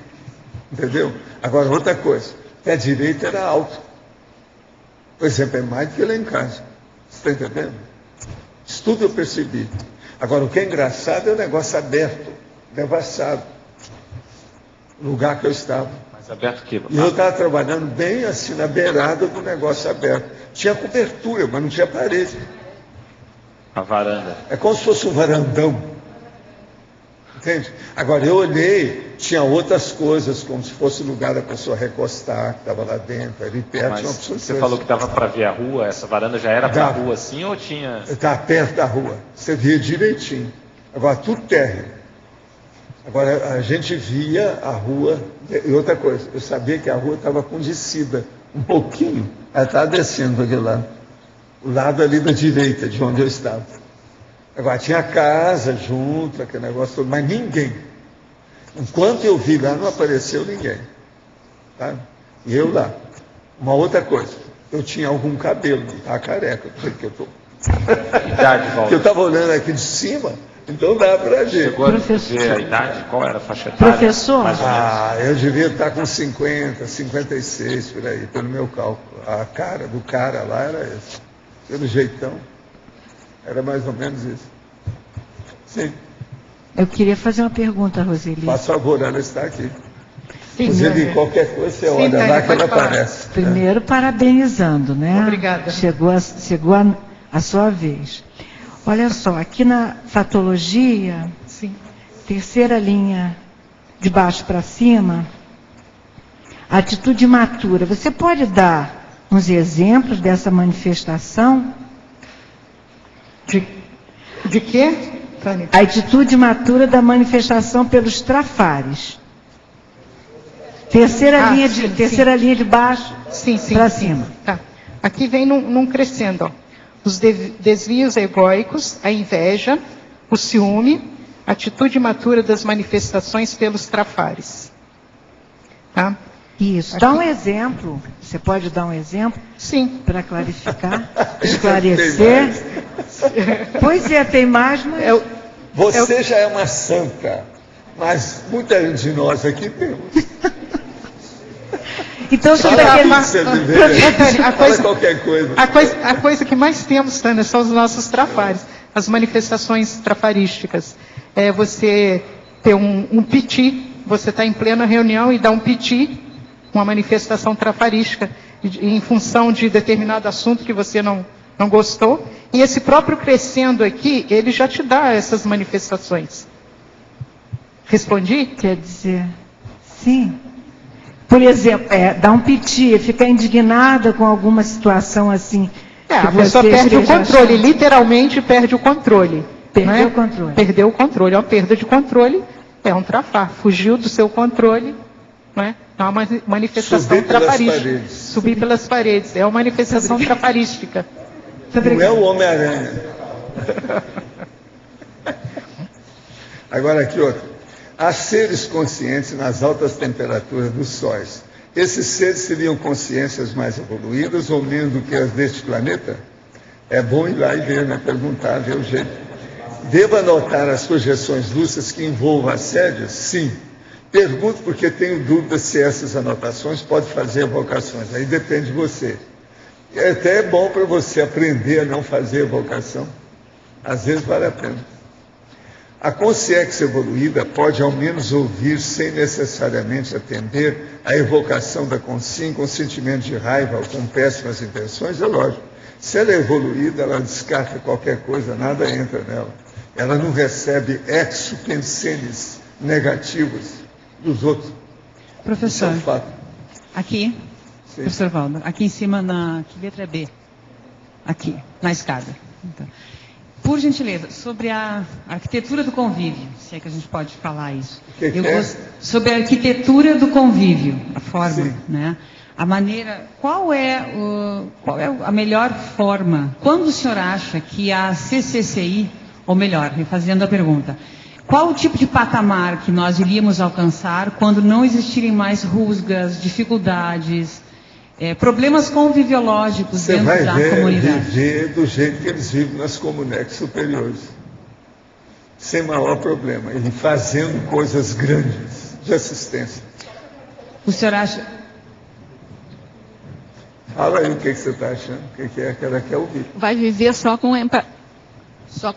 Entendeu? Agora, outra coisa, pé direito era alto. Por exemplo, é mais do que lá em casa. Você está entendendo? Isso tudo eu percebi. Agora, o que é engraçado é o negócio aberto, devassado. O lugar que eu estava. Mas aberto o quê? E eu estava trabalhando bem assim, na beirada do negócio aberto. Tinha cobertura, mas não tinha parede. A varanda. É como se fosse um varandão. Entende? Agora, eu olhei, tinha outras coisas, como se fosse o lugar da pessoa recostar, que estava lá dentro, ali perto. Mas tinha uma opção de você coisa. falou que dava para ver a rua, essa varanda já era para a Dava. rua assim ou tinha... Estava perto da rua, você via direitinho. Agora, tudo térreo. Agora, a gente via a rua, e outra coisa, eu sabia que a rua estava com descida, um pouquinho, ela estava descendo para aquele lado. O lado ali da direita, de onde eu estava. Agora, tinha casa junto, aquele negócio todo, mas ninguém. Enquanto eu vi lá, não apareceu ninguém. Tá? E eu lá. Uma outra coisa, eu tinha algum cabelo, não estava careca, do jeito que eu estou. Idade, Valdo? Porque eu estava olhando aqui de cima, então dá para ver. Chegou a ver a idade? Qual era a faixa etária? Professor? Mais ou menos. Eu devia estar com 50, 56, por aí, pelo meu cálculo. A cara do cara lá era esse. Pelo jeitão. Era mais ou menos isso. Sim. Eu queria fazer uma pergunta, Roseli. Faz favor, ela está aqui. Sim, Roseli, qualquer coisa você Sim, olha Tânia, lá que ela pode falar. aparece. Primeiro, parabenizando, né? Obrigada. Chegou a sua vez. Olha só, aqui na patologia, Sim. terceira linha de baixo para cima, atitude imatura. Você pode dar uns exemplos dessa manifestação? De quê, Tânia? A atitude imatura da manifestação pelos trafares. Terceira linha de baixo Sim, para sim. cima. Tá. Aqui vem num crescendo, ó. Os desvios egóicos, a inveja, o ciúme, a atitude imatura das manifestações pelos trafares. Tá? Isso. Dá um exemplo. Você pode dar um exemplo Sim. para clarificar, esclarecer? Pois é, tem mais, mas... Você já é uma santa, mas muita gente de nós aqui temos. Então, você Fala está aqui, querendo... você me vê. Tânia, Fala qualquer coisa. A coisa que mais temos, Tânia, são os nossos trafares, as manifestações trafarísticas. É você ter um piti, você está em plena reunião e dá um piti, uma manifestação trafarística, em função de determinado assunto que você não gostou, e esse próprio crescendo aqui, ele já te dá essas manifestações. Respondi? Quer dizer, sim. Por exemplo, dá um piti, fica indignada com alguma situação assim. A que pessoa você perde o esteja controle, achando. literalmente perde o controle. Perdeu né? o controle. Perdeu o controle. É uma perda de controle, é um trafar. Fugiu do seu controle, né? É uma manifestação Subir pelas trafarística. paredes. Subir pelas paredes. É uma manifestação trafarística. Não é o Homem-Aranha. Agora aqui outro. Há seres conscientes nas altas temperaturas dos sóis. Esses seres teriam consciências mais evoluídas ou menos do que as deste planeta? É bom ir lá e ver, né? Perguntar, ver o jeito. Devo anotar as projeções lúcidas que envolvam assédios? Sim. Pergunto porque tenho dúvidas se essas anotações podem fazer evocações. Aí depende de você. E até é bom para você aprender a não fazer evocação. Às vezes vale a pena. A consciência evoluída pode ao menos ouvir sem necessariamente atender à evocação da consciência com sentimento de raiva ou com péssimas intenções, é lógico. Se ela é evoluída, ela descarta qualquer coisa, nada entra nela. Ela não recebe exupensenes negativos dos outros. Professor, Isso é um fato. aqui, Sim. professor Valdo, aqui em cima, que letra é B? Aqui, na escada. Então, por gentileza, sobre a arquitetura do convívio, se é que a gente pode falar isso. Que é? Sobre a arquitetura do convívio, a forma, Sim. né? a maneira, qual é a melhor forma, quando o senhor acha que a CCCI, ou melhor, refazendo a pergunta, qual o tipo de patamar que nós iríamos alcançar quando não existirem mais rusgas, dificuldades, problemas conviviológicos dentro da comunidade? Você vai viver do jeito que eles vivem nas comunidades superiores, sem maior problema, e fazendo coisas grandes de assistência. O senhor acha... Fala aí o que você está achando, o que é que ela quer ouvir. Vai viver só com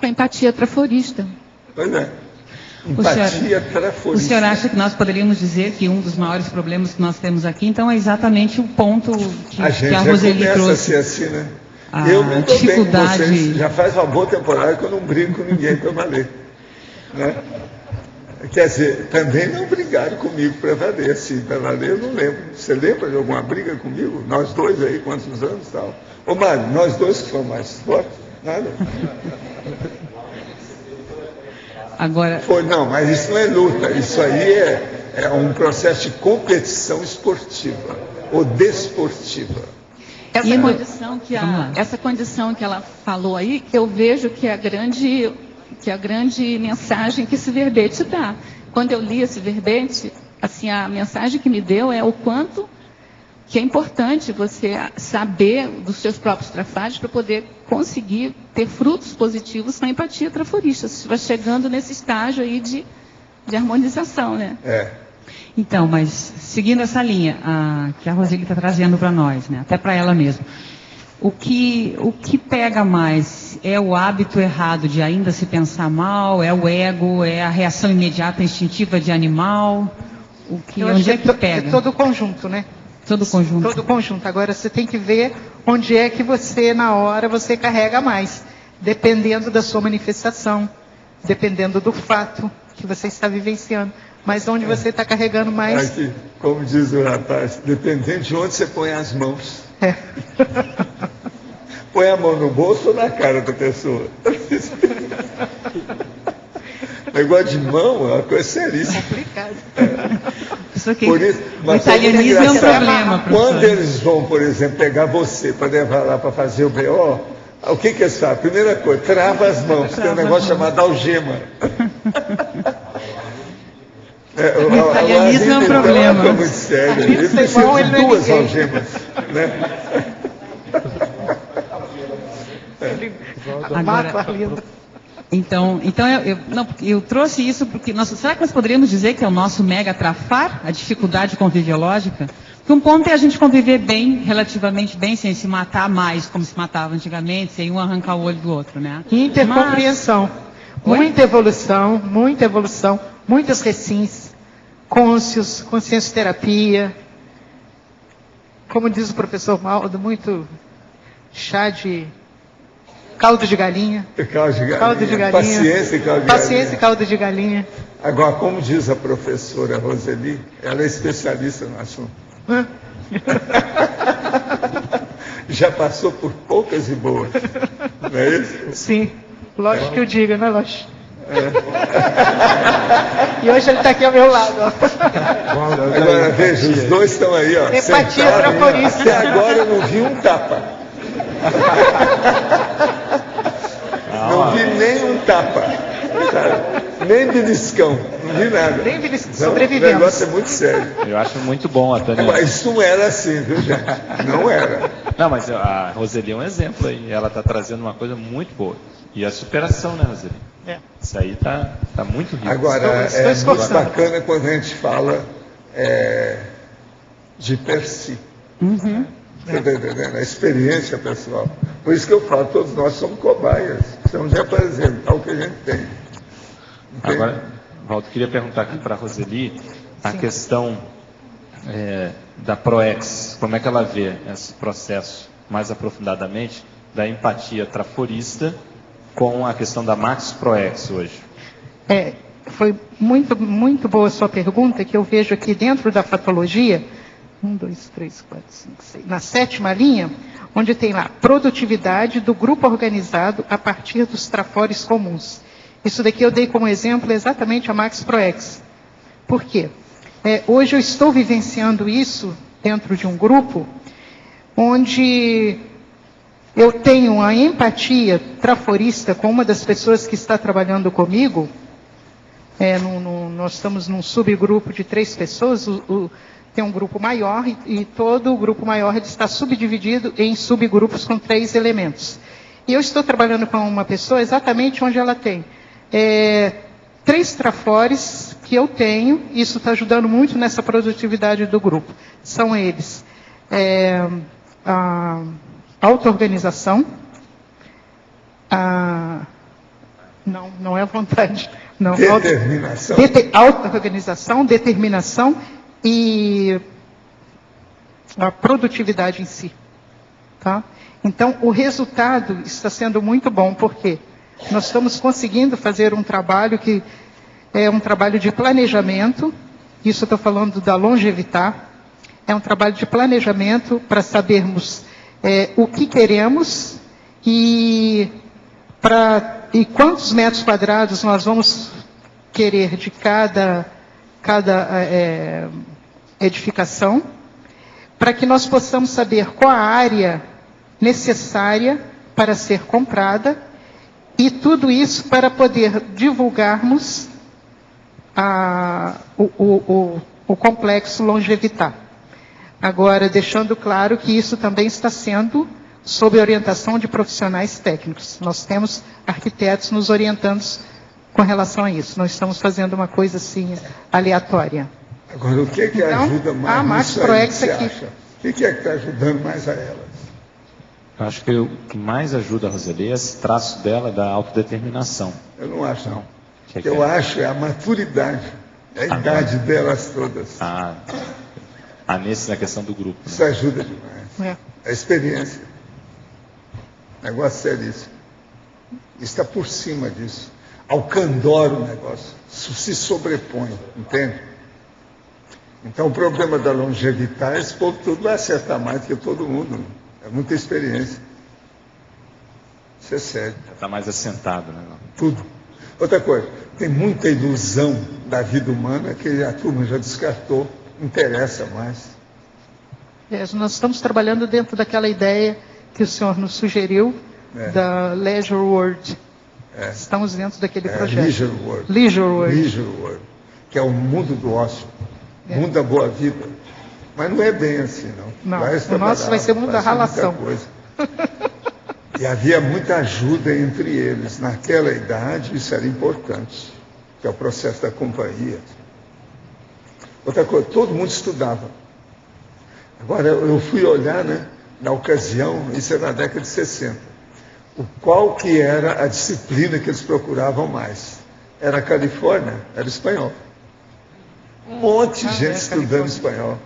empatia traforista. Pois é. Empatia traforista. O senhor acha que nós poderíamos dizer que um dos maiores problemas que nós temos aqui, então, é exatamente o ponto que a Roseli já começa trouxe. a ser assim, né? A eu não estou bem com dificuldade... vocês. Já faz uma boa temporada que eu não brigo com ninguém para valer. Né? Quer dizer, também não brigaram comigo para valer, assim, para valer eu não lembro. Você lembra de alguma briga comigo? Nós dois aí, quantos anos e tal? Ô Mário, nós dois que somos mais fortes? Nada. Agora... Não, mas isso não é luta, isso aí é um processo de competição esportiva, ou desportiva. Essa condição que ela falou aí, eu vejo que é a grande mensagem que esse verbete dá. Quando eu li esse verbete, assim, a mensagem que me deu é o quanto que é importante você saber dos seus próprios trafares para poder conseguir ter frutos positivos na empatia traforista. Você vai chegando nesse estágio aí de harmonização, né? Então, mas seguindo essa linha que a Roseli está trazendo para nós, né? Até para ela mesma. O que pega mais? É o hábito errado de ainda se pensar mal? É o ego? É a reação imediata instintiva de animal? Onde é que pega? É todo o conjunto, né? Todo o conjunto. Todo o conjunto. Agora você tem que ver onde é que você, na hora, você carrega mais. Dependendo da sua manifestação, dependendo do fato que você está vivenciando. Mas onde você está carregando mais... Aqui, como diz o rapaz, dependendo de onde você põe as mãos. Põe a mão no bolso ou na cara da pessoa? Negócio de mão é uma coisa seríssima. Complicado. Por isso, o italianismo é um problema. Quando eles vão, por exemplo, pegar você para levar lá para fazer o BO, o que eles fazem? Primeira coisa, trava as mãos. Tem um negócio chamado algema. O italianismo é um problema. É muito sério. Ele precisa de duas algemas. Né? Agora, então eu trouxe isso porque será que nós poderíamos dizer que é o nosso mega trafar, a dificuldade conviviológica? Porque um ponto é a gente conviver bem, relativamente bem, sem se matar mais, como se matava antigamente, sem um arrancar o olho do outro, né? Intercompreensão. Muita evolução, muitas recins, consciência-terapia, como diz o professor Maldo, muito chá de caldo de galinha. Caldo de galinha. Paciência e caldo de galinha. Agora, como diz a professora Roseli, ela é especialista no assunto. Já passou por poucas e boas. Não é isso? Sim. Lógico que eu digo, né, Lógico? E hoje ele está aqui ao meu lado. Agora, veja, os dois estão aí, ó. Empatia traforista. Até agora eu não vi um tapa. Não vi nem um tapa. Nem beliscão. Não vi nada. Nem beliscão. Sobrevivemos. O negócio é muito sério. Eu acho muito bom a Tânia. Mas isso não era assim, viu, gente? Não era. Não, mas a Roseli é um exemplo aí. Ela está trazendo uma coisa muito boa. E a superação, né, Roseli? Isso aí tá muito rico. Agora, é muito bacana quando a gente fala de per si. Uhum. Você está entendendo? A experiência pessoal. Por isso que eu falo, todos nós somos cobaias. Precisamos de apresentar o que a gente tem. Entende? Agora, Valdo, queria perguntar aqui para a Roseli a questão da ProEx. Como é que ela vê esse processo mais aprofundadamente da empatia traforista com a questão da Max ProEx hoje? Foi muito boa a sua pergunta, que eu vejo aqui dentro da patologia, 1, 2, 3, 4, 5, 6, na 7ª linha, onde tem lá, produtividade do grupo organizado a partir dos trafores comuns. Isso daqui eu dei como exemplo exatamente a Max ProEx. Por quê? Hoje eu estou vivenciando isso dentro de um grupo onde eu tenho uma empatia traforista com uma das pessoas que está trabalhando comigo. Nós estamos num subgrupo de 3 pessoas, tem um grupo maior e todo o grupo maior ele está subdividido em subgrupos com 3 elementos. E eu estou trabalhando com uma pessoa exatamente onde ela tem 3 trafores que eu tenho, e isso está ajudando muito nessa produtividade do grupo. São eles: a auto-organização, não é a vontade. Não, determinação. Auto-organização, determinação e a produtividade em si. Tá? Então, o resultado está sendo muito bom, porque nós estamos conseguindo fazer um trabalho que é um trabalho de planejamento. Isso eu estou falando da Longevitar. É um trabalho de planejamento para sabermos o que queremos e quantos metros quadrados nós vamos querer de cada edificação, para que nós possamos saber qual a área necessária para ser comprada, e tudo isso para poder divulgarmos o complexo Longevitar. Agora, deixando claro que isso também está sendo sob orientação de profissionais técnicos. Nós temos arquitetos nos orientando com relação a isso. Não estamos fazendo uma coisa assim aleatória. Agora, o que é que ajuda mais? A Max Proex aqui. O que é que está ajudando mais a elas? Eu acho que o que mais ajuda a Roseli é esse traço dela da autodeterminação. Eu não acho, não. O que eu acho é a maturidade, a idade delas todas. Na questão do grupo. Isso ajuda demais. A experiência. Negócio seríssimo. Está por cima disso. Ao candor o negócio. Isso se sobrepõe, entende? Então o problema da longevidade, esse povo tudo vai acertar mais do que todo mundo. É muita experiência. Isso é sério. Já está mais assentado, né? Tudo. Outra coisa, tem muita ilusão da vida humana que a turma já descartou. Não interessa mais. Nós estamos trabalhando dentro daquela ideia que o senhor nos sugeriu, da Leisure World. Estamos dentro daquele projeto. Leisure World. Leisure World. Leisure World, que é o mundo do ócio, mundo da boa vida. Mas não é bem assim, não. O nosso vai ser mundo da ralação. E havia muita ajuda entre eles. Naquela idade, isso era importante, que é o processo da companhia. Outra coisa, todo mundo estudava. Agora, eu fui olhar, na ocasião, isso é na década de 60, qual que era a disciplina que eles procuravam mais. Era a Califórnia, era espanhol. Um monte de gente estudando espanhol.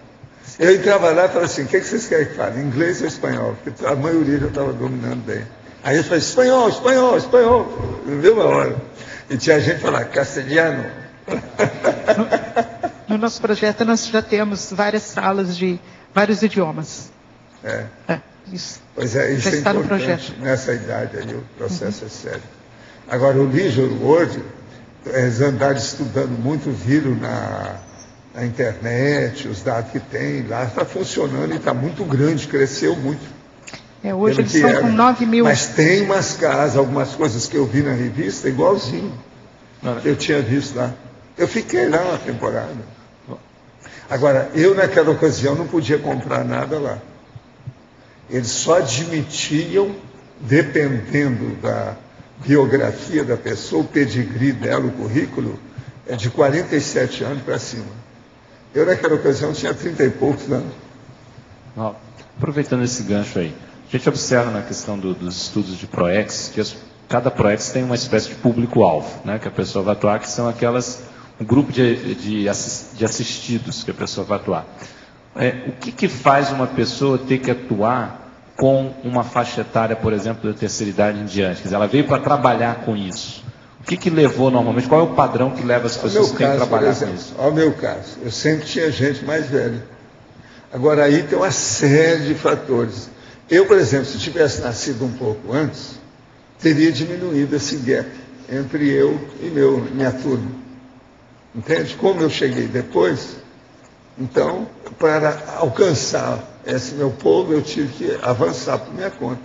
Eu entrava lá e falava assim, o que vocês querem que fale? Inglês ou espanhol? Porque a maioria já estava dominando bem. Aí eu falei, espanhol, espanhol, espanhol. Não deu uma hora. E tinha gente que falava, castelhano. No nosso projeto nós já temos várias salas de vários idiomas. Isso. Pois é, isso já é está importante. No projeto. Nessa idade aí o processo é sério. Agora, o Leisure World, eles andaram estudando muito, viram na internet, os dados que tem, lá está funcionando e está muito grande, cresceu muito. Hoje eles estão com 9 mil. Mas tem umas casas, algumas coisas que eu vi na revista, igualzinho. Eu tinha visto lá. Eu fiquei lá uma temporada. Agora, eu naquela ocasião não podia comprar nada lá. Eles só admitiam, dependendo da biografia da pessoa, o pedigree dela, o currículo, é de 47 anos para cima. Eu naquela ocasião tinha 30 e poucos anos. Aproveitando esse gancho aí, a gente observa na questão dos estudos de PROEX, que cada PROEX tem uma espécie de público-alvo, que a pessoa vai atuar, que são um grupo de assistidos que a pessoa vai atuar. O que faz uma pessoa ter que atuar com uma faixa etária, por exemplo, da terceira idade em diante? Quer dizer, ela veio para trabalhar com isso. O que levou normalmente? Qual é o padrão que leva as pessoas que trabalhar com isso? Ao meu caso, eu sempre tinha gente mais velha. Agora aí tem uma série de fatores. Eu, por exemplo, se tivesse nascido um pouco antes, teria diminuído esse gap entre eu e minha turma. Entende? Como eu cheguei depois, Então, para alcançar esse meu polo, eu tive que avançar por minha conta.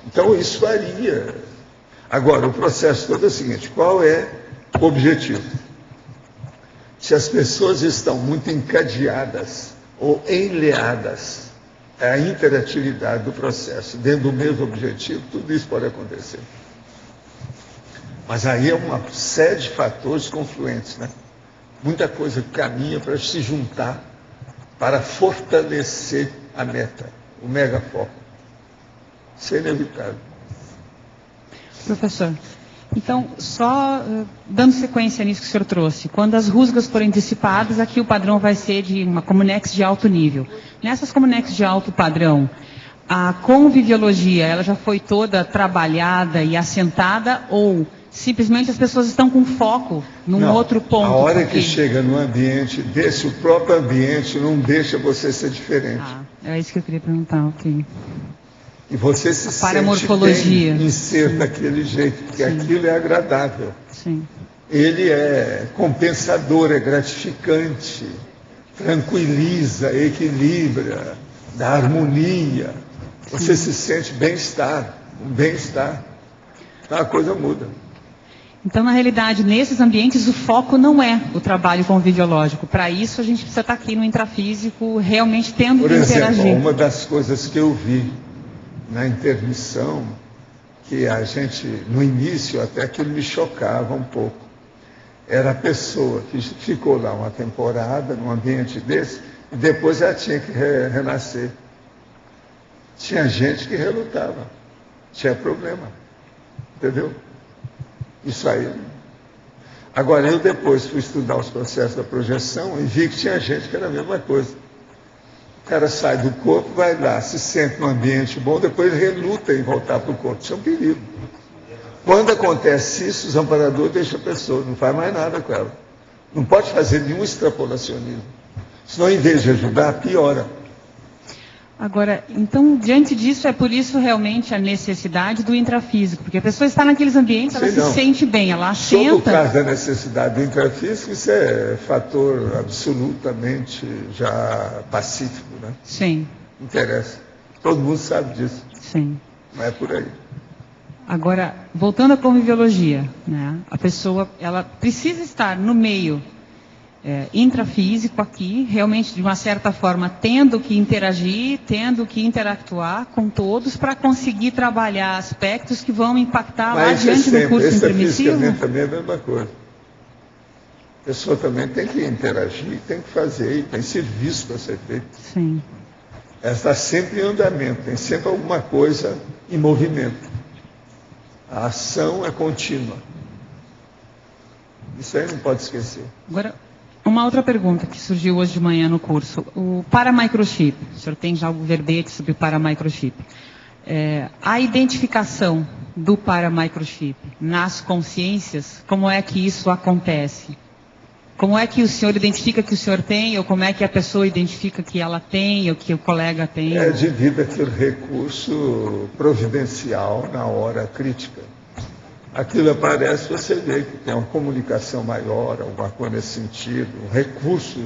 Então, isso varia. Agora, o processo todo é o seguinte: qual é o objetivo? Se as pessoas estão muito encadeadas ou enleadas à interatividade do processo, dentro do mesmo objetivo, tudo isso pode acontecer. Mas aí é uma série de fatores confluentes, né? Muita coisa caminha para se juntar, para fortalecer a meta, o megafoco. Isso é inevitável. Professor, então, só dando sequência nisso que o senhor trouxe, quando as rusgas forem dissipadas, aqui o padrão vai ser de uma Comunex de alto nível. Nessas Comunex de alto padrão, a conviviologia, ela já foi toda trabalhada e assentada, ou simplesmente as pessoas estão com foco num outro ponto? A hora que chega no ambiente desse, o próprio ambiente não deixa você ser diferente. É isso que eu queria perguntar, ok. E você se sente bem em ser daquele jeito, porque aquilo é agradável. Sim. Ele é compensador, é gratificante, tranquiliza, equilibra, dá harmonia. Você se sente bem-estar, um bem-estar. Então a coisa muda. Então, na realidade, nesses ambientes, o foco não é o trabalho conviviológico. Para isso, a gente precisa estar aqui no intrafísico, realmente tendo que interagir. Por exemplo, uma das coisas que eu vi na intermissão, que a gente, no início, até aquilo me chocava um pouco, era a pessoa que ficou lá uma temporada, num ambiente desse, e depois ela tinha que renascer. Tinha gente que relutava, tinha problema, entendeu? Isso aí. Agora, eu depois fui estudar os processos da projeção e vi que tinha gente que era a mesma coisa. O cara sai do corpo, vai lá, se sente num ambiente bom, depois reluta em voltar para o corpo. Isso é um perigo. Quando acontece isso, os amparadores deixam a pessoa, não faz mais nada com ela. Não pode fazer nenhum extrapolacionismo. Senão, em vez de ajudar, piora. Agora, então, diante disso, é por isso realmente a necessidade do intrafísico, porque a pessoa está naqueles ambientes, ela se sente bem, ela assenta... Sobre o caso da necessidade do intrafísico, isso é fator absolutamente já pacífico, né? Sim. Não interessa. Todo mundo sabe disso. Sim. Não é por aí. Agora, voltando à conviviologia, né? A pessoa, ela precisa estar no meio intrafísico aqui, realmente de uma certa forma tendo que interagir, tendo que interactuar com todos para conseguir trabalhar aspectos que vão impactar lá adiante no curso intermissivo. Extrafisicamente também é a mesma coisa. A pessoa também tem que interagir, tem que fazer, e tem serviço para ser feito. Sim. Ela está sempre em andamento, tem sempre alguma coisa em movimento. A ação é contínua. Isso aí não pode esquecer. Agora, uma outra pergunta que surgiu hoje de manhã no curso. O paramicrochip. O senhor tem já o verbete sobre o paramicrochip. A identificação do paramicrochip nas consciências, como é que isso acontece? Como é que o senhor identifica que o senhor tem, ou como é que a pessoa identifica que ela tem, ou que o colega tem? É devido àquele recurso providencial na hora crítica. Aquilo aparece, você vê que tem uma comunicação maior, alguma coisa nesse sentido, um recurso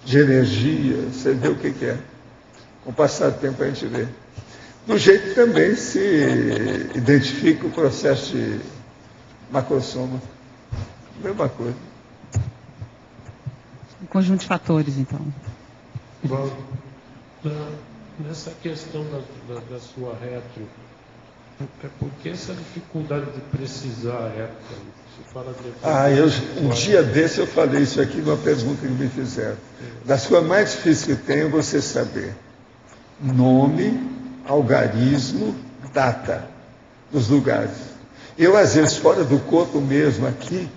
de energia, você vê o que é. Com o passar do tempo a gente vê. Do jeito que também se identifica o processo de macrosoma. Mesma coisa. Um conjunto de fatores, então. Bom, nessa questão da sua retro, por que essa dificuldade de precisar a época? Você fala um dia desse eu falei isso aqui numa pergunta que me fizeram. Das coisas mais difíceis que tem é você saber nome, algarismo, data dos lugares. Eu, às vezes, fora do corpo mesmo aqui,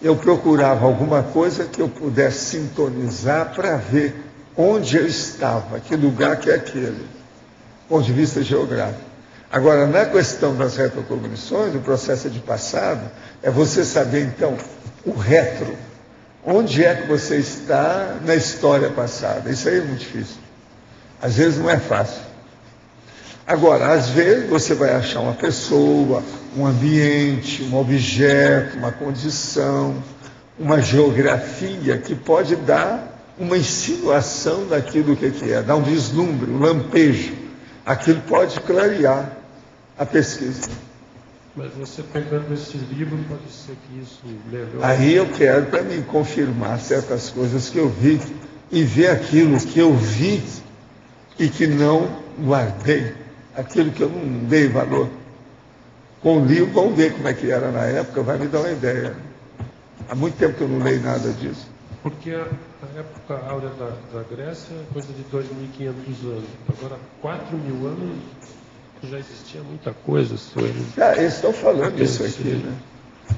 eu procurava alguma coisa que eu pudesse sintonizar para ver onde eu estava, que lugar que é aquele, do ponto de vista geográfico. Agora, na questão das retrocognições, o processo de passado, é você saber, então, o retro. Onde é que você está na história passada? Isso aí é muito difícil. Às vezes não é fácil. Agora, às vezes você vai achar uma pessoa, um ambiente, um objeto, uma condição, uma geografia que pode dar uma insinuação daquilo que é, dá um vislumbre, um lampejo. Aquilo pode clarear a pesquisa. Mas você pegando esse livro, pode ser que isso melhore. Aí eu quero, para mim, confirmar certas coisas que eu vi e ver aquilo que eu vi e que não guardei, aquilo que eu não dei valor. Com o livro, vamos ver como é que era na época, vai me dar uma ideia. Há muito tempo que eu não leio nada disso. Porque a época áurea da Grécia é coisa de 2.500 anos. Agora, 4.000 anos, já existia muita coisa. Eles estão falando isso aqui, né?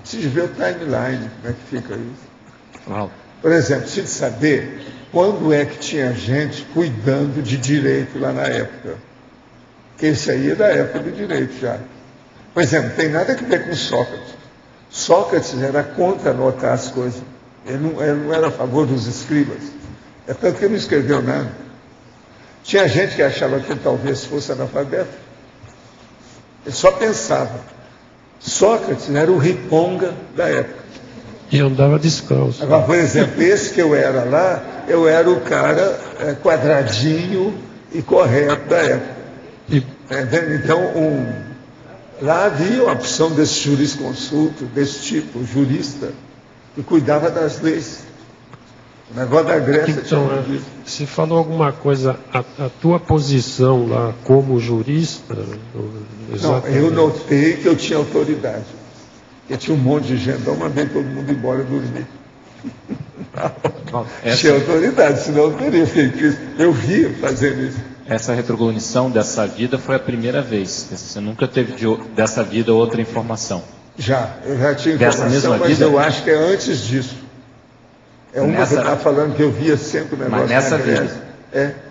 Preciso ver o timeline, como é que fica isso. Uau. Por exemplo, preciso saber quando é que tinha gente cuidando de direito lá na época. Porque esse aí é da época do direito já. Por exemplo, não tem nada a ver com Sócrates. Sócrates era contra anotar as coisas. Ele não era a favor dos escribas. É tanto que ele não escreveu nada. Tinha gente que achava que ele talvez fosse analfabeto. Ele só pensava. Sócrates era o riponga da época. E andava descalço. Agora, por exemplo, esse que eu era lá, eu era o cara quadradinho e correto da época. Então, lá havia uma opção desse jurisconsulto, desse tipo, jurista, que cuidava das leis. O negócio da Grécia então, se falou alguma coisa, a tua posição lá como jurista? Não, eu notei que eu tinha autoridade. Eu tinha um monte de gente, então mandei todo mundo embora dormir. Tinha autoridade, senão eu teria feito isso. Eu via fazendo isso. Essa retrocognição dessa vida foi a primeira vez. Você nunca teve dessa vida outra informação? Eu já tinha informação, mas vida? Eu acho que é antes disso. É uma que está falando que eu via sempre o negócio. Mas nessa vida?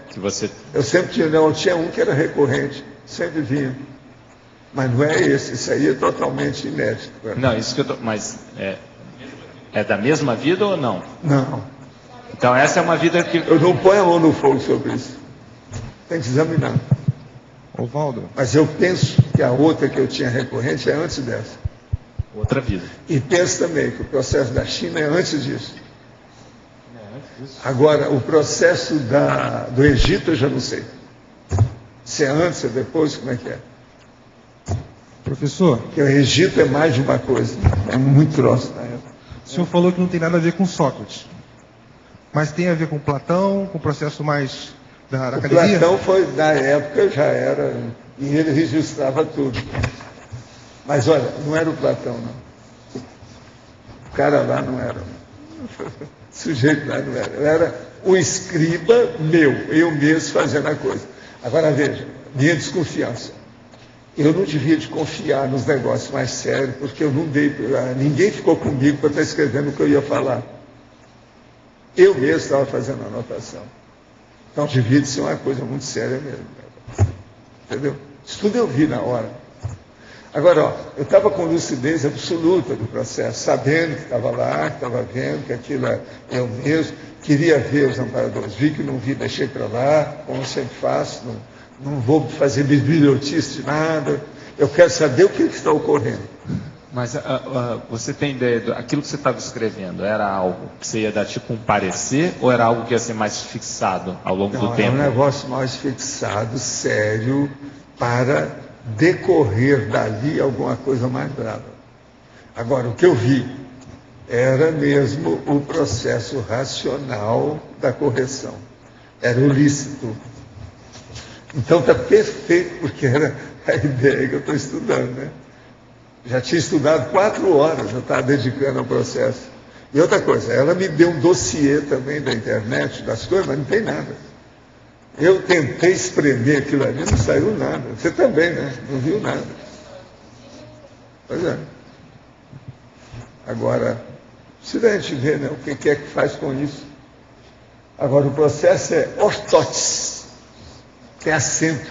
Que você... Eu sempre tinha um que era recorrente, sempre vinha. Mas não é esse, isso aí é totalmente inédito. Não, isso que eu tô... Mas é da mesma vida ou não? Não. Então essa é uma vida que... Eu não ponho a mão no fogo sobre isso. Tem que examinar. Oswaldo. Mas eu penso que a outra que eu tinha recorrente é antes dessa. Outra vida. E penso também que o processo da China é antes disso. Agora, o processo do Egito eu já não sei. Se é antes ou depois, como é que é? Professor. Porque o Egito é mais de uma coisa. É muito troço na época. O senhor falou que não tem nada a ver com Sócrates. Mas tem a ver com Platão, com o processo mais da academia? Platão foi, na época, já era... E ele registrava tudo. Mas, olha, não era o Platão, não. O cara lá não era. O sujeito lá não era. Eu era o escriba meu, eu mesmo fazendo a coisa. Agora, veja, minha desconfiança. Eu não devia de confiar nos negócios mais sérios, porque eu não dei... Ninguém ficou comigo para estar escrevendo o que eu ia falar. Eu mesmo estava fazendo a anotação. Então, devia de ser uma coisa muito séria mesmo. Entendeu? Isso tudo eu vi na hora. Agora, eu estava com lucidez absoluta do processo, sabendo que estava lá, que estava vendo, que aquilo é eu mesmo, queria ver os amparadores. Vi que não vi, deixei para lá, como eu sempre faço, não vou fazer bibliotice de nada, eu quero saber o que está ocorrendo. Mas você tem ideia, aquilo que você estava escrevendo, era algo que você ia dar tipo um parecer, ou era algo que ia ser mais fixado ao longo do tempo? É um negócio mais fixado, sério, para decorrer dali alguma coisa mais brava. Agora, o que eu vi era mesmo o processo racional da correção. Era o lícito. Então está perfeito, porque era a ideia que eu estou estudando, né? Já tinha estudado 4 horas, eu estava dedicando ao processo. E outra coisa, ela me deu um dossiê também da internet, das coisas, mas não tem nada. Eu tentei espremer aquilo ali, não saiu nada. Você também, né? Não viu nada. Pois é. Agora, precisa a gente ver, né, o que é que faz com isso. Agora, o processo é ortótese, que é acento.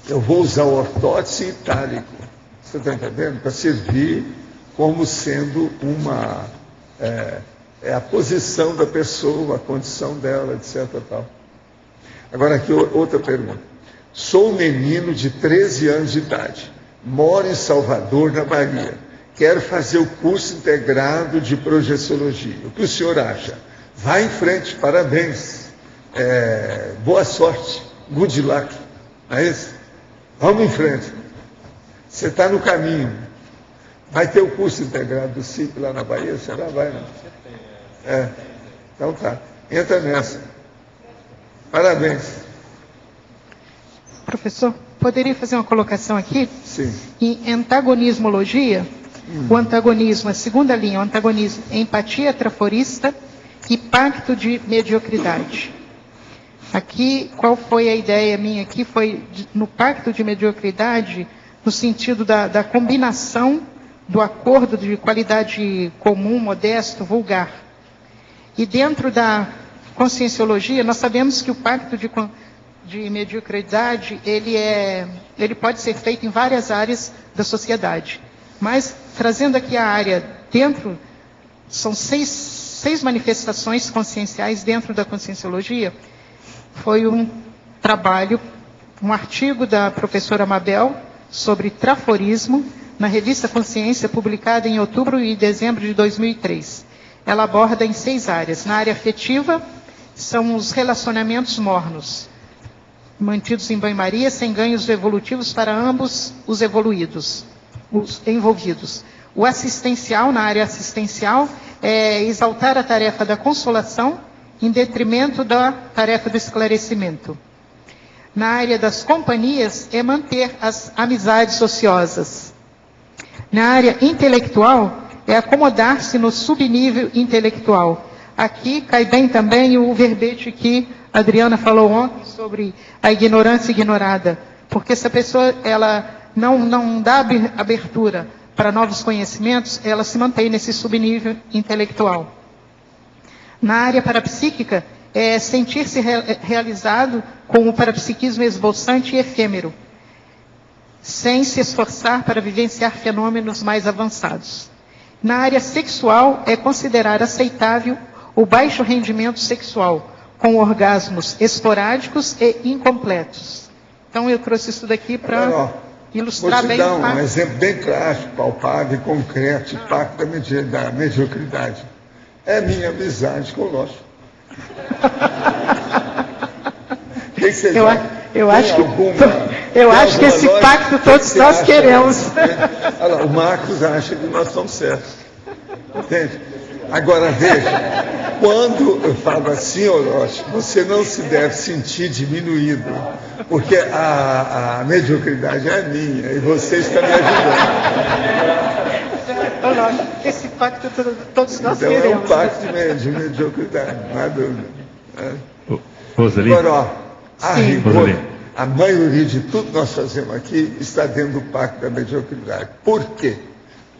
Eu vou usar o ortótese itálico. Você está entendendo? Para servir como sendo a posição da pessoa, a condição dela, etc. Tal. Agora aqui outra pergunta. Sou um menino de 13 anos de idade, moro em Salvador, na Bahia. Quero fazer o curso integrado de projeciologia. O que o senhor acha? Vai em frente, parabéns. Boa sorte, good luck. Não é isso? Vamos em frente. Você está no caminho. Vai ter o curso integrado do CIP lá na Bahia? Será? Vai, não? Então tá. Entra nessa. Parabéns. Professor, poderia fazer uma colocação aqui? Sim. Em antagonismologia, o antagonismo, a segunda linha, o antagonismo, empatia traforista e pacto de mediocridade. Aqui, qual foi a ideia minha aqui? Foi no pacto de mediocridade, no sentido da combinação do acordo de qualidade comum, modesto, vulgar. E dentro da conscienciologia, nós sabemos que o pacto de mediocridade, ele pode ser feito em várias áreas da sociedade. Mas, trazendo aqui a área dentro, são seis manifestações conscienciais dentro da conscienciologia. Foi um trabalho, um artigo da professora Mabel sobre traforismo, na revista Consciência, publicada em outubro e dezembro de 2003. Ela aborda em 6 áreas. Na área afetiva, são os relacionamentos mornos, mantidos em banho-maria, sem ganhos evolutivos para ambos os evoluídos, os envolvidos. O assistencial, na área assistencial, é exaltar a tarefa da consolação em detrimento da tarefa do esclarecimento. Na área das companhias, é manter as amizades ociosas. Na área intelectual, é acomodar-se no subnível intelectual. Aqui cai bem também o verbete que a Adriana falou ontem sobre a ignorância ignorada. Porque se a pessoa ela não dá abertura para novos conhecimentos, ela se mantém nesse subnível intelectual. Na área parapsíquica, é sentir-se realizado com o parapsiquismo esboçante e efêmero, sem se esforçar para vivenciar fenômenos mais avançados. Na área sexual, é considerar aceitável o baixo rendimento sexual, com orgasmos esporádicos e incompletos. Então, eu trouxe isso daqui para ilustrar bem o pacto. Vou te dar um exemplo bem prático, palpável e concreto de pacto da mediocridade. É minha amizade com o Lógico. Eu acho que esse pacto todos nós queremos. Olha lá, o Marcos acha que nós estamos certos. Entende? Agora veja, quando eu falo assim, Orochi, você não se deve sentir diminuído, porque a mediocridade é minha e você está me ajudando. Esse pacto todos nós então, queremos. É um pacto de mediocridade, não há dúvida. Roseli? Agora, a rigor, a maioria de tudo que nós fazemos aqui está dentro do pacto da mediocridade. Por quê?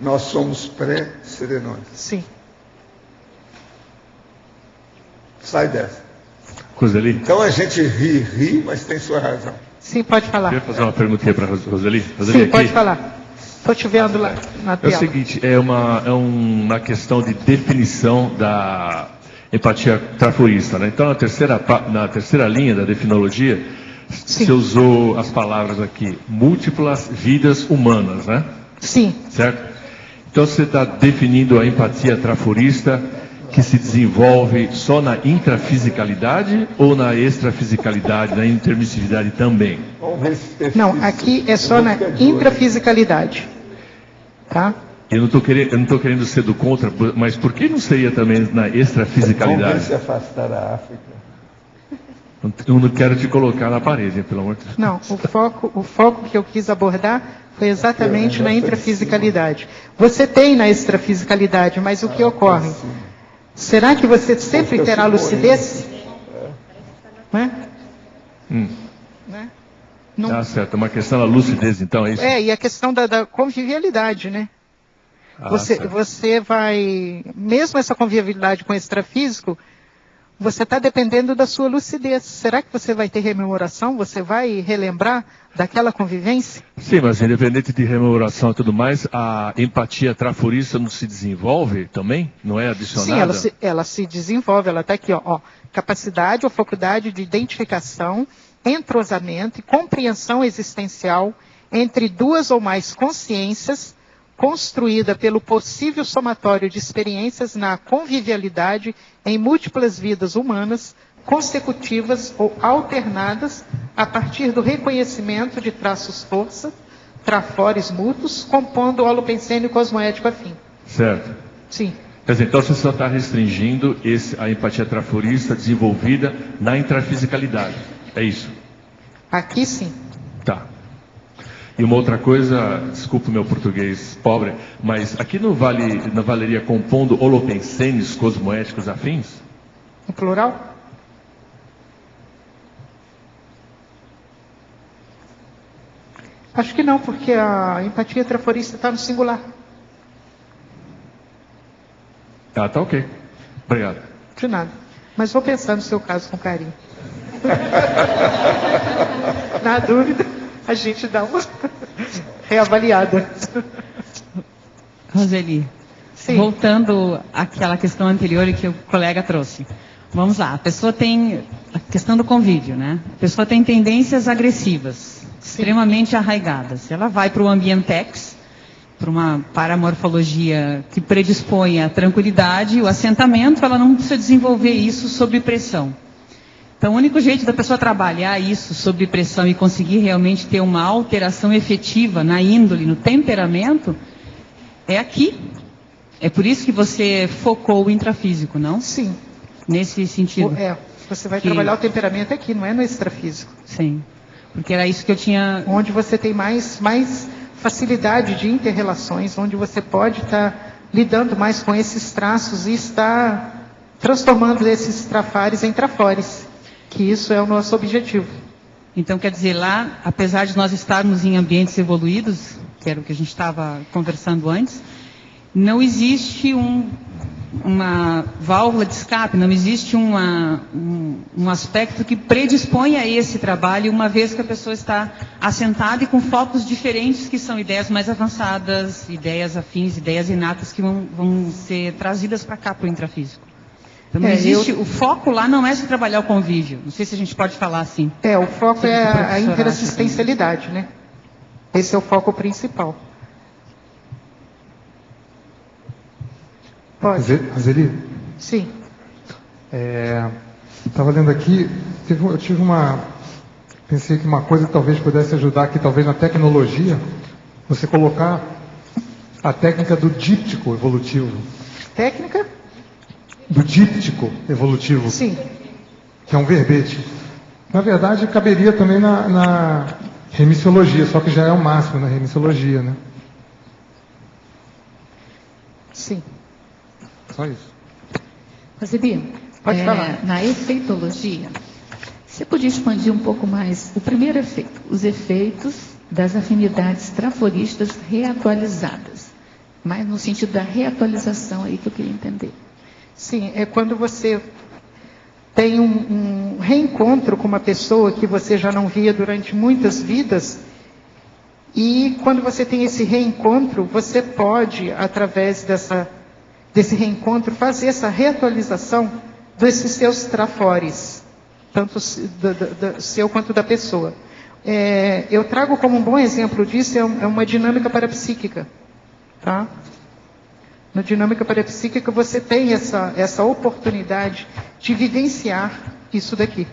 Nós somos pré-serenões. Sim. Sai dessa. Roseli? Então a gente ri, mas tem sua razão. Sim, pode falar. Queria fazer uma perguntinha para a Roseli? Sim, aqui. Pode falar. Estou te vendo lá na tela. É o seguinte, é uma questão de definição da empatia traforista, né? Então, na terceira linha da definologia, sim, você usou as palavras aqui, múltiplas vidas humanas, né? Sim. Certo? Então, você está definindo a empatia traforista que se desenvolve só na intrafisicalidade ou na extrafisicalidade, na intermissividade também? Não, aqui é só na intrafisicalidade. Tá? Eu não estou querendo ser do contra, mas por que não seria também na extrafisicalidade? Vamos se afastar da África. Eu não quero te colocar na parede, pelo amor de Deus. Não, o foco que eu quis abordar foi exatamente na intrafisicalidade. Você tem na extrafisicalidade, mas o que ocorre? Será que você sempre terá lucidez? Né? Né? Não... Tá certo, é uma questão da lucidez, então, é isso? E a questão da convivialidade, né? Você vai, mesmo essa convivialidade com o extrafísico, você está dependendo da sua lucidez. Será que você vai ter rememoração? Você vai relembrar daquela convivência? Sim, mas independente de rememoração e tudo mais, a empatia traforista não se desenvolve também? Não é adicionada? Sim, ela se desenvolve. Ela está aqui, ó, capacidade ou faculdade de identificação, entrosamento e compreensão existencial entre duas ou mais consciências construída pelo possível somatório de experiências na convivialidade em múltiplas vidas humanas, consecutivas ou alternadas, a partir do reconhecimento de traços força, trafores mútuos, compondo o holopensênio cosmoético afim. Certo. Sim. Quer dizer, então você só está restringindo a empatia traforista desenvolvida na intrafisicalidade. É isso? Aqui sim. Tá. E uma outra coisa, desculpe o meu português pobre, mas aqui não valeria compondo holopensênios cosmoéticos afins? Em plural? Acho que não, porque a empatia traforista está no singular. Ah, tá ok. Obrigado. De nada. Mas vou pensar no seu caso com carinho. Na dúvida, a gente dá uma reavaliada. Roseli, voltando àquela questão anterior que o colega trouxe. Vamos lá, a pessoa tem a questão do convívio, né? A pessoa tem tendências agressivas, extremamente arraigadas. Ela vai para o ambientex, para uma paramorfologia que predispõe à tranquilidade, o assentamento, ela não precisa desenvolver isso sob pressão. Então, o único jeito da pessoa trabalhar isso sob pressão e conseguir realmente ter uma alteração efetiva na índole, no temperamento, é aqui. É por isso que você focou o intrafísico, não? Sim. Nesse sentido. Você vai trabalhar o temperamento aqui, não é no extrafísico. Sim. Porque era isso que eu tinha... Onde você tem mais facilidade de inter-relações, onde você pode estar lidando mais com esses traços e estar transformando esses trafares em trafores, que isso é o nosso objetivo. Então, quer dizer, lá, apesar de nós estarmos em ambientes evoluídos, que era o que a gente estava conversando antes, não existe uma válvula de escape, não existe um aspecto que predispõe a esse trabalho, uma vez que a pessoa está assentada e com focos diferentes, que são ideias mais avançadas, ideias afins, ideias inatas, que vão ser trazidas para cá, para o intrafísico. Então, não existe, o foco lá não é se trabalhar o convívio, não sei se a gente pode falar assim. O foco é a interassistencialidade, né? Esse é o foco principal. Pode. Roseli? Sim. Estava lendo aqui, pensei que uma coisa que talvez pudesse ajudar aqui, talvez na tecnologia, você colocar a técnica do díptico evolutivo. Técnica? Do díptico evolutivo. Sim. Que é um verbete. Na verdade, caberia também na remissiologia, só que já é o máximo na remissiologia, né? Sim. Só isso. Roseli, pode falar. Na efeitologia, você podia expandir um pouco mais o primeiro efeito, os efeitos das afinidades traforistas reatualizadas, mas no sentido da reatualização aí que eu queria entender. Sim, é quando você tem um reencontro com uma pessoa que você já não via durante muitas vidas, e quando você tem esse reencontro, você pode, através desse reencontro, fazer essa reatualização desses seus trafores, tanto seu quanto da pessoa. Eu trago como um bom exemplo disso, é uma dinâmica parapsíquica. Tá? Na dinâmica parapsíquica você tem essa oportunidade de vivenciar isso daqui.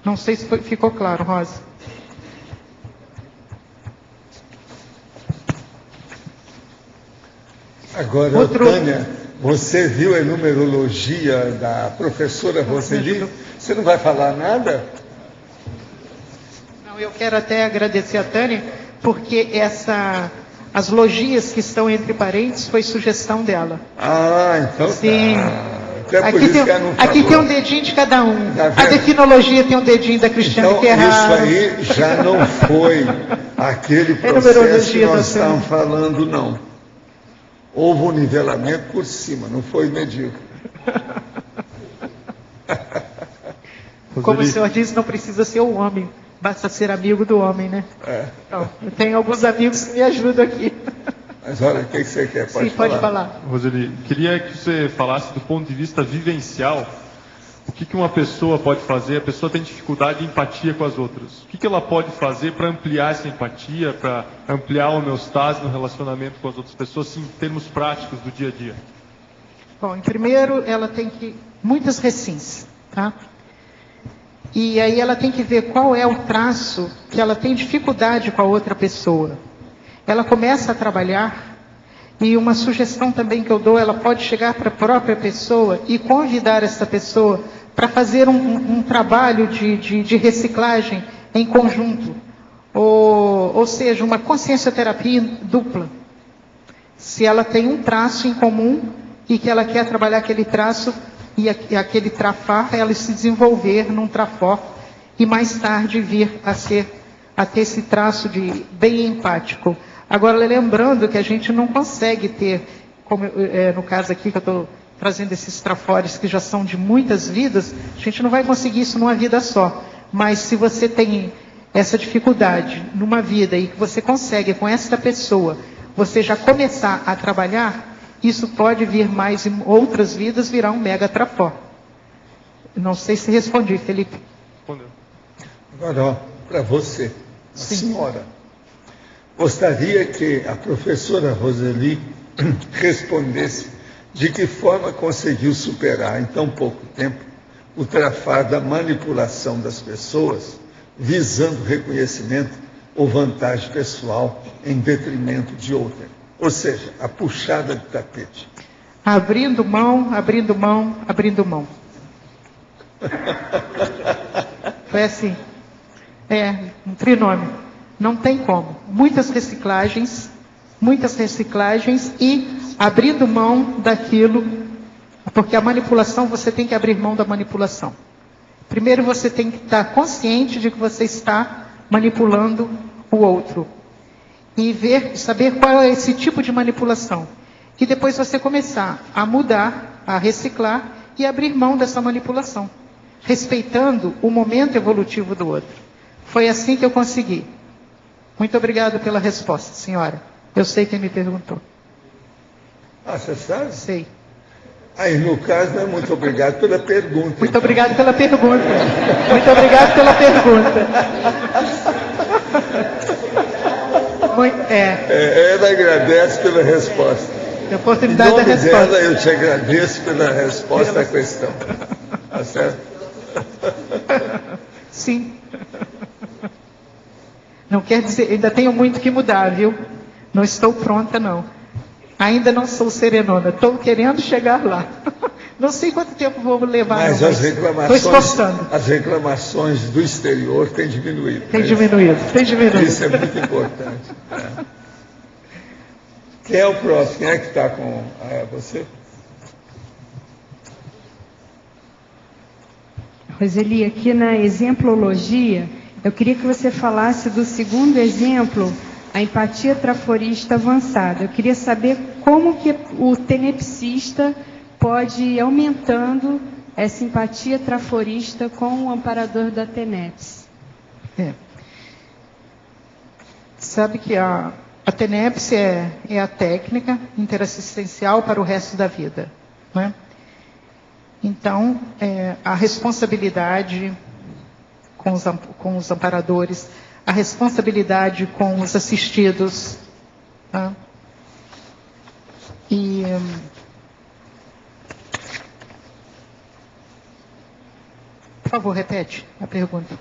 Não sei se ficou claro, Rosa. Agora, Tânia, você viu a numerologia da professora Roseli? Você não vai falar nada? Não, eu quero até agradecer a Tânia, porque as logias que estão entre parênteses foi sugestão dela. Ah, então sim. Tá. Aqui tem um dedinho de cada um. Tá, a definologia tem um dedinho da Cristiane então, Ferraro. Isso aí já não foi aquele processo que nós estávamos falando, não. Houve um nivelamento por cima, não foi medíocre. Como o senhor disse, não precisa ser o homem, basta ser amigo do homem, né? Então, eu tenho alguns amigos que me ajudam aqui. Mas olha, o que você quer? Pode falar. Pode falar. Roseli, queria que você falasse do ponto de vista vivencial O que uma pessoa pode fazer? A pessoa tem dificuldade de empatia com as outras. O que ela pode fazer para ampliar essa empatia, para ampliar a homeostase no relacionamento com as outras pessoas, assim, em termos práticos do dia a dia? Bom, primeiro ela tem que... Muitas recins, tá? E aí ela tem que ver qual é o traço que ela tem dificuldade com a outra pessoa. Ela começa a trabalhar, e uma sugestão também que eu dou, ela pode chegar para a própria pessoa e convidar essa pessoa para fazer um trabalho de reciclagem em conjunto. Ou seja, uma consciencioterapia dupla. Se ela tem um traço em comum e que ela quer trabalhar aquele traço e aquele trafar, ela se desenvolver num trafor e mais tarde vir a ter esse traço de bem empático. Agora, lembrando que a gente não consegue ter, como no caso aqui que eu estou trazendo esses trafores que já são de muitas vidas, a gente não vai conseguir isso numa vida só. Mas se você tem essa dificuldade numa vida e que você consegue com esta pessoa, você já começar a trabalhar, isso pode vir mais em outras vidas, virar um mega trafor. Não sei se respondi, Felipe. Respondeu. Agora, para você, a senhora, gostaria que a professora Roseli respondesse de que forma conseguiu superar em tão pouco tempo o trafar da manipulação das pessoas, visando reconhecimento ou vantagem pessoal em detrimento de outra. Ou seja, a puxada de tapete. Abrindo mão, abrindo mão, abrindo mão. Foi assim. Um trinômio. Não tem como. Muitas reciclagens e abrindo mão daquilo, porque a manipulação, você tem que abrir mão da manipulação. Primeiro você tem que estar consciente de que você está manipulando o outro. E saber qual é esse tipo de manipulação. E depois você começar a mudar, a reciclar e abrir mão dessa manipulação, respeitando o momento evolutivo do outro. Foi assim que eu consegui. Muito obrigado pela resposta, senhora. Eu sei quem me perguntou. Ah, você sabe? Sei. Aí, no caso, não é muito obrigado pela pergunta. Muito obrigado pela pergunta. Muito obrigado pela pergunta. Ela agradece pela resposta. A oportunidade da resposta. Em nome dela, eu te agradeço pela resposta à questão. Tá certo? Sim. Não quer dizer, ainda tenho muito que mudar, viu? Não estou pronta, não. Ainda não sou serenona. Estou querendo chegar lá. Não sei quanto tempo vou levar. Mas as reclamações do exterior têm diminuído. Tem diminuído. Isso é muito importante. Quem é o próximo? Quem é que está com você? Roseli, aqui na exemplologia, eu queria que você falasse do segundo exemplo, a empatia traforista avançada. Eu queria saber como que o tenepsista pode ir aumentando essa empatia traforista com o amparador da TENEPS. Sabe que a TENEPS é a técnica interassistencial para o resto da vida, né? Então, a responsabilidade com os amparadores, a responsabilidade com os assistidos, tá? E por favor, repete a pergunta.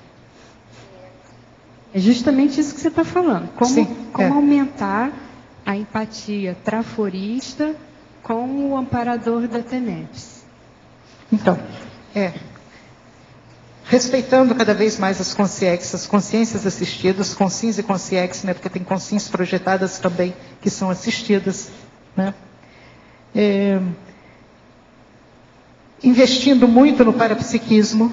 É justamente isso que você está falando. Como aumentar a empatia traforista com o amparador da TENEPS? Então, respeitando cada vez mais as consciências assistidas, consciências e consciências, né? Porque tem consciências projetadas também que são assistidas, né? Investindo muito no parapsiquismo.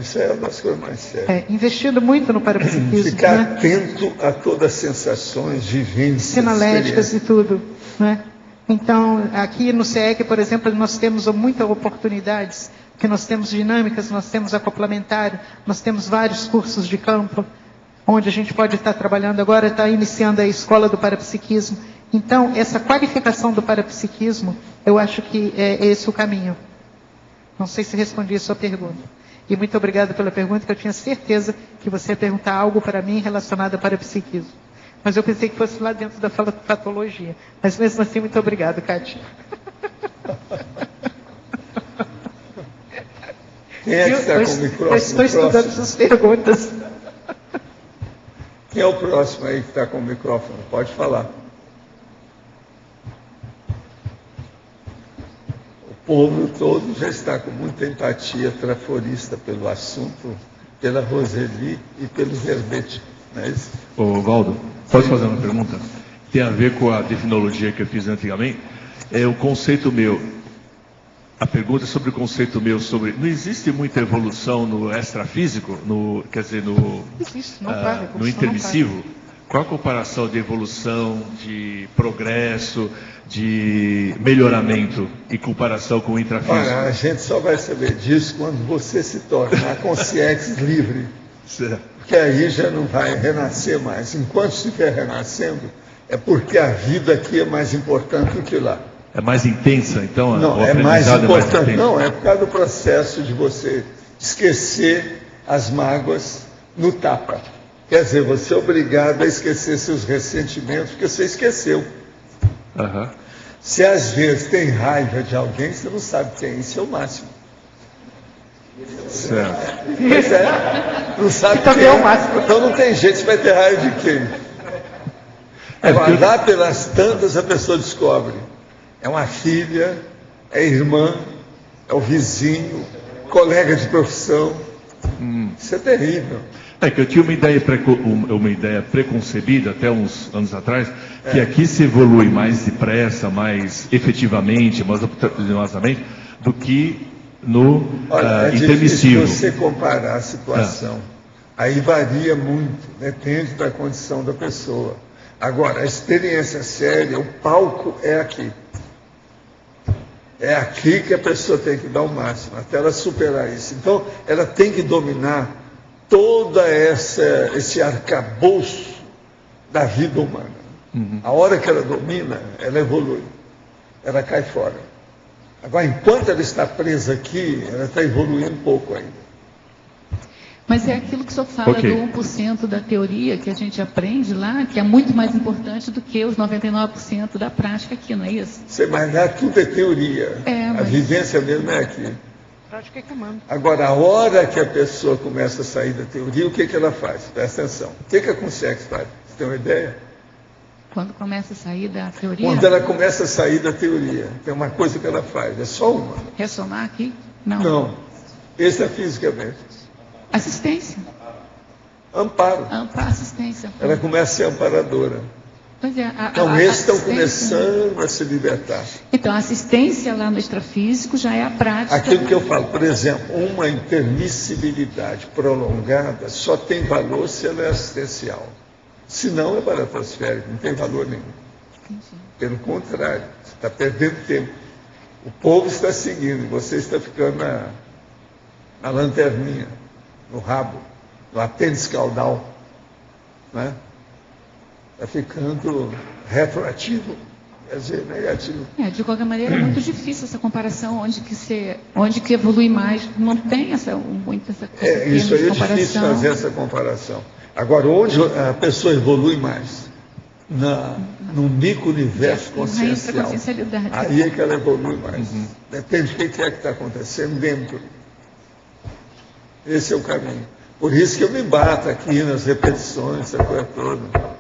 Isso é uma das coisas mais sérias. Investindo muito no parapsiquismo. Ficar atento a todas as sensações, vivências, sinaléticas e tudo, né? Então, aqui no CEEC, por exemplo, nós temos muitas oportunidades, porque nós temos dinâmicas, nós temos acoplamentário, nós temos vários cursos de campo, onde a gente pode estar trabalhando. Agora está iniciando a escola do parapsiquismo. Então, essa qualificação do parapsiquismo, eu acho que é esse o caminho. Não sei se respondi a sua pergunta. E muito obrigada pela pergunta, que eu tinha certeza que você ia perguntar algo para mim relacionado a parapsiquismo. Mas eu pensei que fosse lá dentro da patologia. Mas mesmo assim, muito obrigado, Kátia. Quem é que está com o microfone? Eu estou estudando suas perguntas. Quem é o próximo aí que está com o microfone? Pode falar. O povo todo já está com muita empatia traforista pelo assunto, pela Roseli e pelo verbete. Não é isso? Ô, Valdo, posso fazer uma pergunta? Tem a ver com a definologia que eu fiz antigamente. É o conceito meu. A pergunta é sobre o conceito meu sobre. Não existe muita evolução no extrafísico, quer dizer, no intermissivo? Qual a comparação de evolução, de progresso, de melhoramento em comparação com o intrafísico? Olha, a gente só vai saber disso quando você se torna a consciência livre. Certo. Porque aí já não vai renascer mais. Enquanto estiver renascendo, é porque a vida aqui é mais importante do que lá. É mais intensa, então? Não, é mais importante. Não, é por causa do processo de você esquecer as mágoas no tapa. Quer dizer, você é obrigado a esquecer seus ressentimentos, porque você esqueceu. Uhum. Se às vezes tem raiva de alguém, você não sabe quem é, isso é o máximo. Certo. Pois é, não sabe quem é o máximo. Então não tem jeito, você vai ter raiva de quem? Agora, lá pelas tantas a pessoa descobre. É uma filha, é irmã, é o vizinho, colega de profissão. Isso é terrível. É que eu tinha uma ideia preconcebida até uns anos atrás, que aqui se evolui mais depressa, mais efetivamente, mais opiniosamente, do que no intermissivo. Se você comparar a situação, aí varia muito, depende da condição da pessoa. Agora, a experiência séria, o palco é aqui. É aqui que a pessoa tem que dar o máximo, até ela superar isso. Então, ela tem que dominar todo esse arcabouço da vida humana. Uhum. A hora que ela domina, ela evolui. Ela cai fora. Agora, enquanto ela está presa aqui, ela está evoluindo pouco ainda. Mas é aquilo que o senhor fala do 1% da teoria que a gente aprende lá, que é muito mais importante do que os 99% da prática aqui, não é isso? Mas lá tudo é teoria. A vivência mesmo é aqui. Prática é que manda. Agora, a hora que a pessoa começa a sair da teoria, o que ela faz? Presta atenção. O que a Consex faz? Você tem uma ideia? Quando começa a sair da teoria? Quando ela começa a sair da teoria, tem uma coisa que ela faz, é só uma. Ressonar aqui? Não. Não. Extrafisicamente. Assistência. Amparo. Assistência. Ela começa a ser amparadora. Pois é, então, esses estão começando a se libertar. Então, a assistência lá no extrafísico já é a prática. Aquilo que eu falo, por exemplo, uma intermissibilidade prolongada só tem valor se ela é assistencial. Se não, é baratosférico, não tem valor nenhum. Entendi. Pelo contrário, você está perdendo tempo. O povo está seguindo, você está ficando na lanterninha, no rabo, no apêndice caudal, né? Está ficando retroativo, quer dizer, negativo. De qualquer maneira, é muito difícil essa comparação, onde que evolui mais, não tem muito essa coisa. Isso aí é difícil fazer essa comparação. Agora, onde a pessoa evolui mais? No micro-universo consciencial. Aí é que ela evolui mais. Uhum. Depende do que está acontecendo dentro. Esse é o caminho. Por isso que eu me bato aqui nas repetições, essa coisa toda.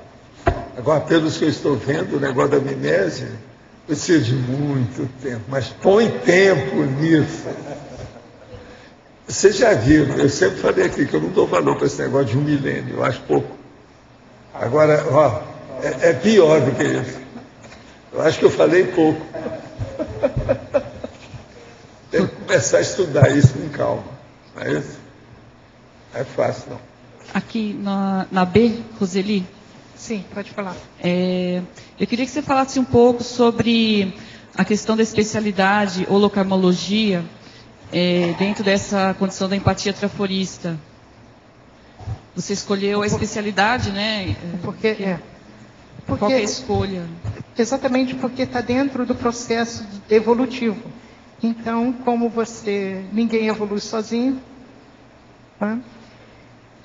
Agora, pelos que eu estou vendo, o negócio da amnésia precisa de muito tempo, mas põe tempo nisso. Vocês já viram, eu sempre falei aqui que eu não dou valor para esse negócio de 1 milênio, eu acho pouco. Agora, é pior do que isso. Eu acho que eu falei pouco. Tem que começar a estudar isso com calma, não é isso? Não é fácil, não. Aqui na B, Roseli. Sim, pode falar. Eu queria que você falasse um pouco sobre a questão da especialidade holocarmologia dentro dessa condição da empatia traforista. Você escolheu a especialidade, né? Qual é a escolha? Exatamente porque está dentro do processo evolutivo. Então, como ninguém evolui sozinho, tá?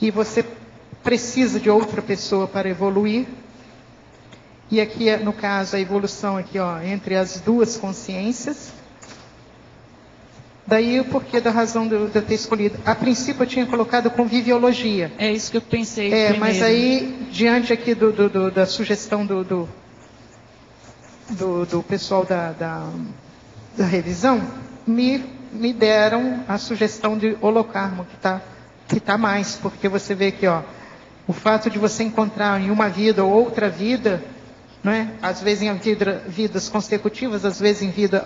E você precisa de outra pessoa para evoluir. E aqui, no caso, a evolução aqui, ó, entre as duas consciências. Daí o porquê da razão de eu ter escolhido. A princípio eu tinha colocado conviviologia. É isso que eu pensei primeiro. Mas aí, diante aqui da sugestão do pessoal da revisão, me deram a sugestão de holocarmo, que tá mais, porque você vê aqui, ó, o fato de você encontrar em uma vida ou outra vida, não é? Às vezes em vidas consecutivas, às vezes em vidas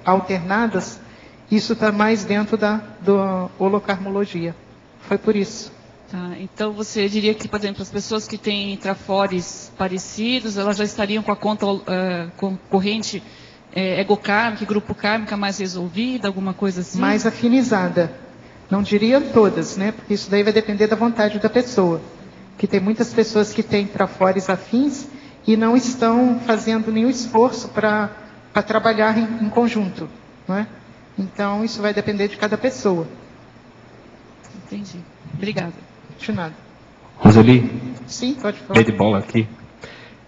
alternadas, isso está mais dentro da holocarmologia. Foi por isso. Tá, então você diria que, por exemplo, as pessoas que têm trafores parecidos, elas já estariam com a conta corrente egokármica, grupo kármica mais resolvida, alguma coisa assim? Mais afinizada. Não diria todas, né? Porque isso daí vai depender da vontade da pessoa. Que tem muitas pessoas que têm trafores afins e não estão fazendo nenhum esforço para trabalhar em conjunto, não é? Então, isso vai depender de cada pessoa. Entendi. Obrigada. De nada. Roseli? Sim, pode falar. De bola aqui.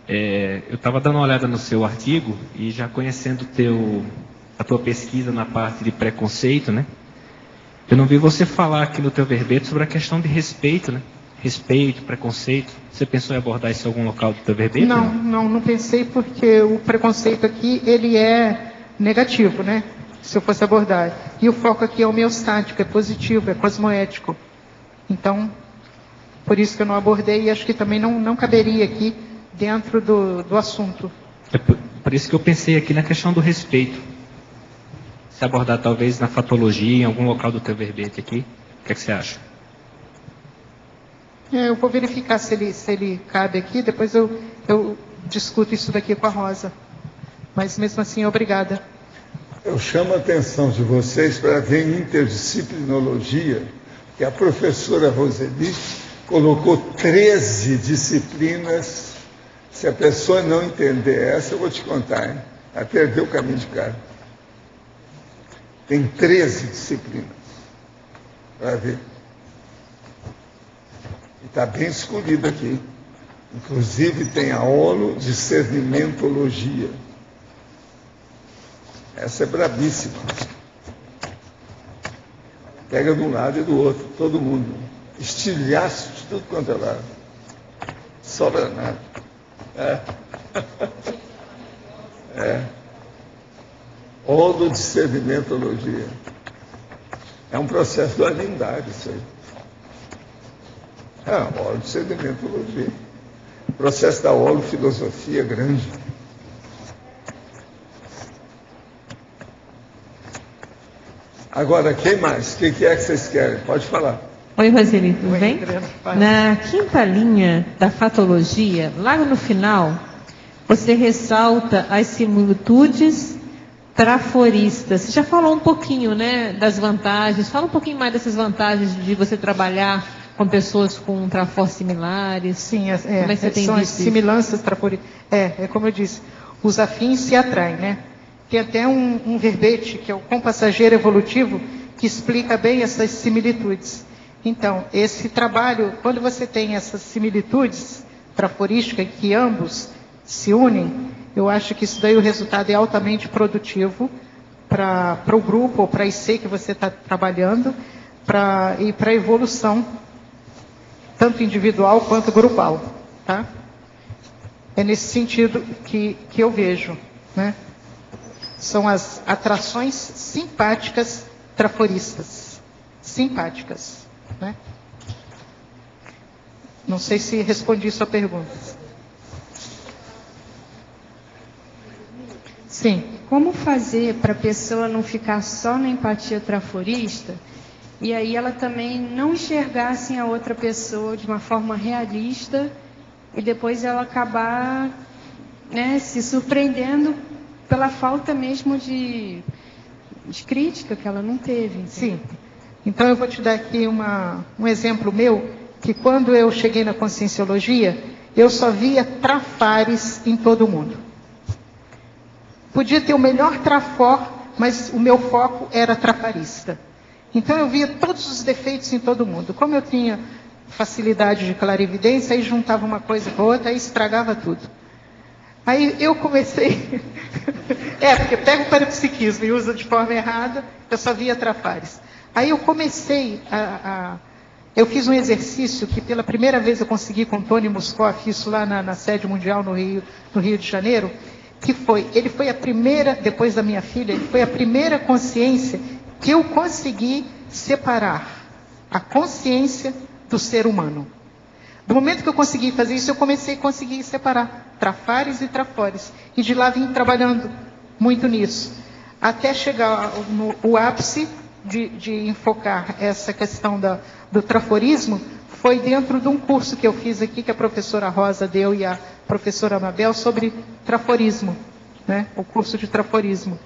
Eu estava dando uma olhada no seu artigo e já conhecendo a tua pesquisa na parte de preconceito, né? Eu não vi você falar aqui no teu verbete sobre a questão de respeito, né? Respeito, preconceito. Você pensou em abordar isso em algum local do teu verbete? Não pensei, porque o preconceito aqui, ele é negativo, né? Se eu fosse abordar. E o foco aqui é homeostático, é positivo, é cosmoético. Então, por isso que eu não abordei e acho que também não caberia aqui dentro do assunto. É por isso que eu pensei aqui na questão do respeito. Se abordar talvez na fatologia, em algum local do teu verbete aqui. O que é que você acha? Eu vou verificar se ele cabe aqui, depois eu discuto isso daqui com a Rosa. Mas mesmo assim, obrigada. Eu chamo a atenção de vocês para ver em interdisciplinologia, que a professora Roseli colocou 13 disciplinas. Se a pessoa não entender essa, eu vou te contar, hein? Vai perder o caminho de casa. Tem 13 disciplinas. Vai ver. E está bem escolhido aqui. Inclusive tem a holodiscernimentologia. Essa é brabíssima. Pega de um lado e do outro, todo mundo. Estilhaço de tudo quanto é lado. Sobra nada. Holodiscernimentologia. É um processo da lindade isso aí. Holodiscernimentologia. O processo da holofilosofia grande. Agora, quem mais? O que é que vocês querem? Pode falar. Oi, Roseli, tudo bem? Na quinta linha da fatologia, lá no final, você ressalta as similitudes traforistas. Você já falou um pouquinho, né, das vantagens. Fala um pouquinho mais dessas vantagens de você trabalhar com pessoas com trafor similares. Sim, como é que você tem são as visto similanças traforistas. É como eu disse, os afins se atraem, né? Tem até um verbete, que é o compassageiro evolutivo, que explica bem essas similitudes. Então, esse trabalho, quando você tem essas similitudes traforísticas, que ambos se unem, eu acho que isso daí o resultado é altamente produtivo para o grupo ou para a IC que você está trabalhando e para a evolução, tanto individual quanto grupal. Tá? É nesse sentido que eu vejo, né? São as atrações simpáticas traforistas. Simpáticas. Né? Não sei se respondi sua pergunta. Sim. Como fazer para a pessoa não ficar só na empatia traforista e aí ela também não enxergar assim, a outra pessoa de uma forma realista e depois ela acabar, né, se surpreendendo pela falta mesmo de crítica que ela não teve. Entendeu? Sim. Então eu vou te dar aqui um exemplo meu, que quando eu cheguei na Conscienciologia, eu só via trafares em todo mundo. Podia ter o melhor trafor mas o meu foco era trafarista. Então eu via todos os defeitos em todo mundo. Como eu tinha facilidade de clarividência, aí juntava uma coisa com outra, aí estragava tudo. Aí eu comecei... porque pega o parapsiquismo e usa de forma errada, eu só via trafares. Aí eu comecei eu fiz um exercício que pela primeira vez eu consegui com Tony Muscoff, isso lá na sede mundial no Rio de Janeiro, que ele foi a primeira, depois da minha filha, ele foi a primeira consciência que eu consegui separar a consciência do ser humano. No momento que eu consegui fazer isso, eu comecei a conseguir separar trafares e trafores. E de lá vim trabalhando muito nisso. Até chegar no ápice de enfocar essa questão do traforismo, foi dentro de um curso que eu fiz aqui, que a professora Rosa deu e a professora Mabel, sobre traforismo, né? O curso de traforismo.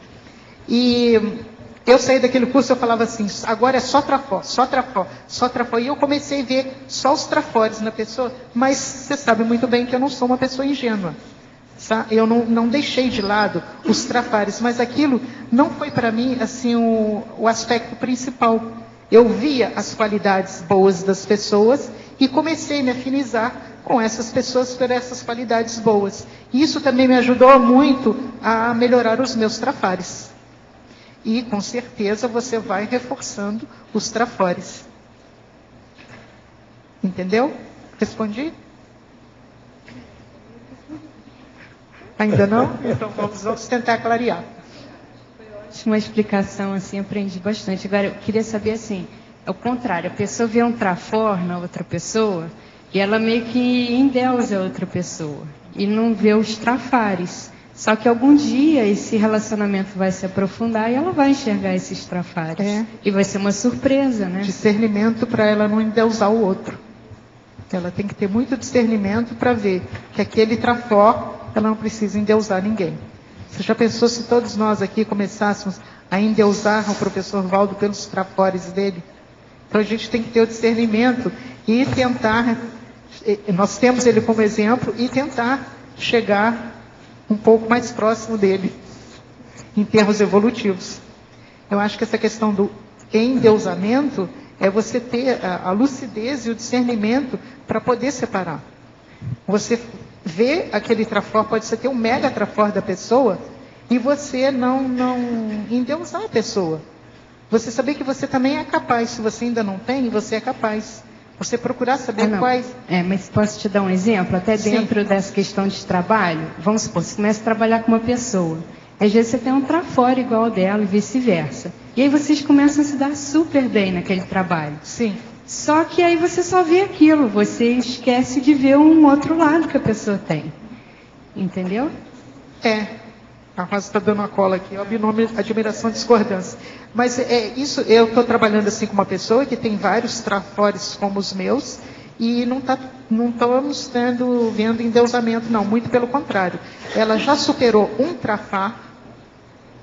E eu saí daquele curso, eu falava assim, agora é só trafó, só trafó, só trafó. E eu comecei a ver só os trafores na pessoa, mas você sabe muito bem que eu não sou uma pessoa ingênua. Eu não deixei de lado os trafares, mas aquilo não foi para mim assim o aspecto principal. Eu via as qualidades boas das pessoas e comecei a me afinizar com essas pessoas por essas qualidades boas. E isso também me ajudou muito a melhorar os meus trafares. E com certeza você vai reforçando os trafores. Entendeu? Respondi? Ainda não? Então vamos tentar clarear. Uma explicação, assim, aprendi bastante. Agora, eu queria saber, assim, é o contrário. A pessoa vê um trafor na outra pessoa e ela meio que endeusa a outra pessoa e não vê os trafares. Só que algum dia esse relacionamento vai se aprofundar e ela vai enxergar esses trafares. E vai ser uma surpresa, né? Discernimento para ela não endeusar o outro. Ela tem que ter muito discernimento para ver que aquele trafor, ela não precisa endeusar ninguém. Você já pensou se todos nós aqui começássemos a endeusar o professor Valdo pelos trafores dele? Então a gente tem que ter o discernimento e tentar, nós temos ele como exemplo, e tentar chegar um pouco mais próximo dele, em termos evolutivos. Eu acho que essa questão do endeusamento é você ter a lucidez e o discernimento para poder separar. Você vê aquele trafor, pode ser ter um mega trafor da pessoa, e você não endeusar a pessoa. Você saber que você também é capaz. Se você ainda não tem, você é capaz. Você procurar saber quais... mas posso te dar um exemplo? Até dentro dessa questão de trabalho, vamos supor, você começa a trabalhar com uma pessoa. Às vezes você tem um trafor igual ao dela e vice-versa. E aí vocês começam a se dar super bem naquele trabalho. Sim. Só que aí você só vê aquilo, você esquece de ver um outro lado que a pessoa tem. Entendeu? A Rosa está dando uma cola aqui, é o binômio admiração e discordância. Mas isso, eu estou trabalhando assim com uma pessoa que tem vários trafores como os meus, e não estamos vendo endeusamento, não, muito pelo contrário. Ela já superou um trafar,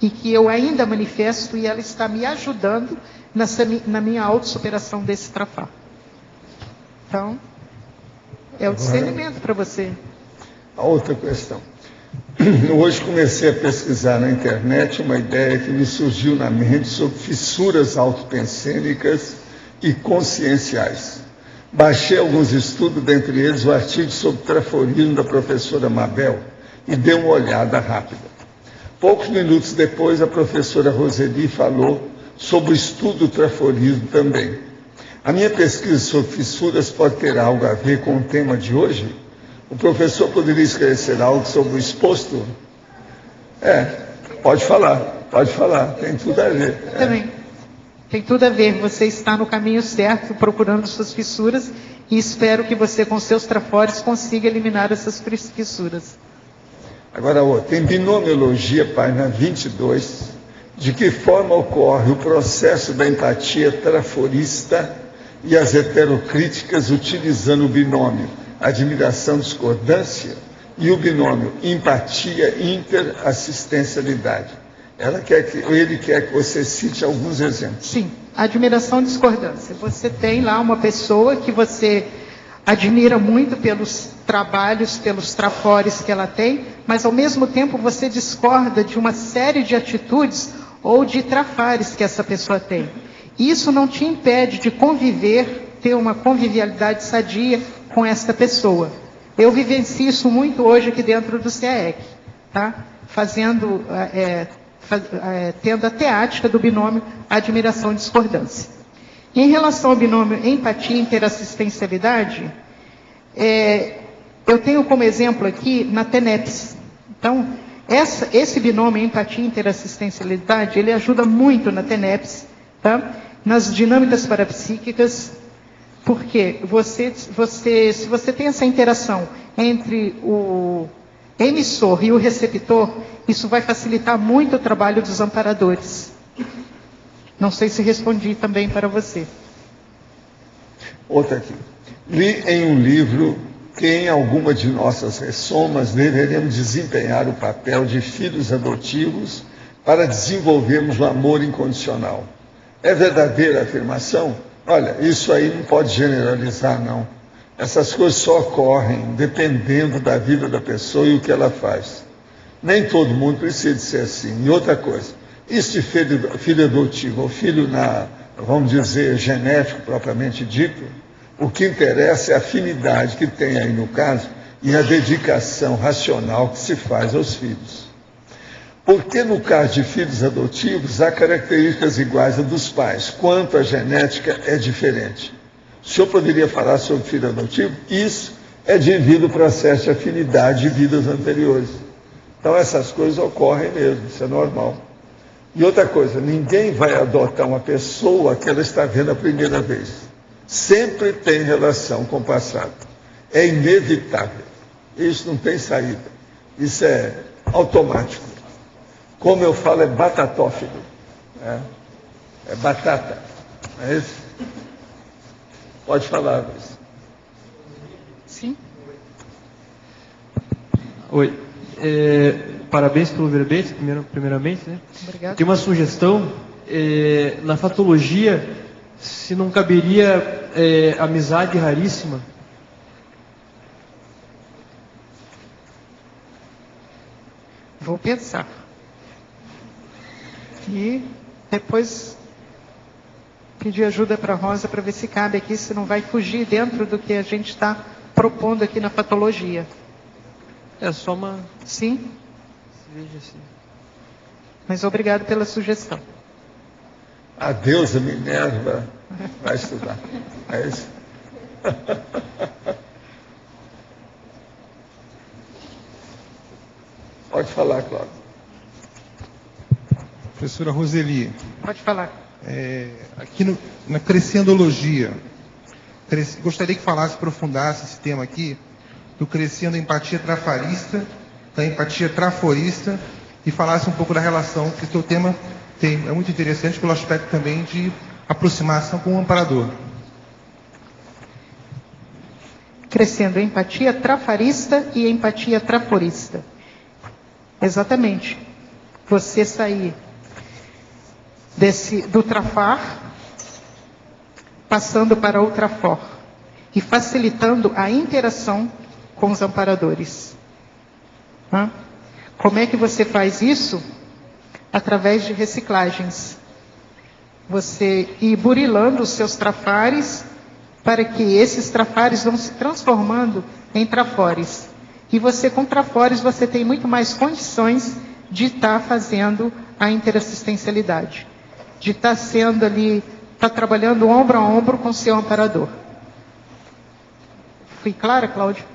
e que eu ainda manifesto, e ela está me ajudando na minha autossuperação desse trafar. Então, é o discernimento para você. A outra questão. Hoje comecei a pesquisar na internet uma ideia que me surgiu na mente sobre fissuras autopensênicas e conscienciais. Baixei alguns estudos, dentre eles o artigo sobre traforismo da professora Mabel, e dei uma olhada rápida. Poucos minutos depois, a professora Roseli falou sobre o estudo do traforismo também. A minha pesquisa sobre fissuras pode ter algo a ver com o tema de hoje? O professor poderia esclarecer algo sobre o exposto? Pode falar, tem tudo a ver. Também. Tem tudo a ver, você está no caminho certo, procurando suas fissuras, e espero que você, com seus trafores, consiga eliminar essas fissuras. Agora, tem binomiologia, página 22, de que forma ocorre o processo da empatia traforista e as heterocríticas utilizando o binômio admiração, discordância, e o binômio empatia, interassistencialidade. Ele quer que você cite alguns exemplos. Sim, admiração e discordância. Você tem lá uma pessoa que você admira muito pelos trabalhos, pelos trafores que ela tem, mas ao mesmo tempo você discorda de uma série de atitudes ou de trafares que essa pessoa tem. Isso não te impede de conviver, ter uma convivialidade sadia com esta pessoa. Eu vivencio isso muito hoje aqui dentro do CAEC, tá? Tendo a teática do binômio admiração e discordância. Em relação ao binômio empatia e interassistencialidade, eu tenho como exemplo aqui na TENEPS. Então, esse binômio empatia e interassistencialidade, ele ajuda muito na TENEPS, tá? Nas dinâmicas parapsíquicas, porque se você tem essa interação entre o emissor e o receptor, isso vai facilitar muito o trabalho dos amparadores. Não sei se respondi também para você. Outra aqui. Li em um livro que em alguma de nossas ressomas deveremos desempenhar o papel de filhos adotivos para desenvolvermos o amor incondicional. É verdadeira a afirmação? Olha, isso aí não pode generalizar, não. Essas coisas só ocorrem dependendo da vida da pessoa e o que ela faz. Nem todo mundo precisa ser assim. E outra coisa, isso de filho adotivo, ou filho vamos dizer, genético propriamente dito, o que interessa é a afinidade que tem aí no caso e a dedicação racional que se faz aos filhos. Porque no caso de filhos adotivos, há características iguais a dos pais, quanto a genética é diferente. O senhor poderia falar sobre filho adotivo? Isso é devido ao processo de afinidade de vidas anteriores. Então essas coisas ocorrem mesmo, isso é normal. E outra coisa, ninguém vai adotar uma pessoa que ela está vendo a primeira vez. Sempre tem relação com o passado. É inevitável. Isso não tem saída. Isso é automático. Como eu falo, é batatófilo. É batata. É isso? Pode falar, Luiz. Sim. Oi. Parabéns pelo verbete, primeiramente. Né? Obrigado. Tem uma sugestão. Na fatologia, se não caberia amizade raríssima. Vou pensar. E depois pedir ajuda para a Rosa para ver se cabe aqui, se não vai fugir dentro do que a gente está propondo aqui na patologia. É só uma... Sim. Veja assim. Mas obrigado pela sugestão. A deusa Minerva vai estudar. É isso? Pode falar, Cláudio. Professora Roseli. Pode falar. Aqui na Crescendologia, gostaria que falasse, aprofundasse esse tema aqui, do crescendo a empatia trafarista, da empatia traforista, e falasse um pouco da relação que o seu tema tem. É muito interessante pelo aspecto também de aproximação com o amparador. Crescendo a empatia trafarista e a empatia traforista. Exatamente. Você sair do trafar, passando para o trafor, e facilitando a interação com os amparadores. Como é que você faz isso? Através de reciclagens. Você ir burilando os seus trafares, para que esses trafares vão se transformando em trafores. E você, com trafores, você tem muito mais condições de estar fazendo a interassistencialidade. De estar sendo ali, estar trabalhando ombro a ombro com o seu amparador. Fui clara, Cláudio?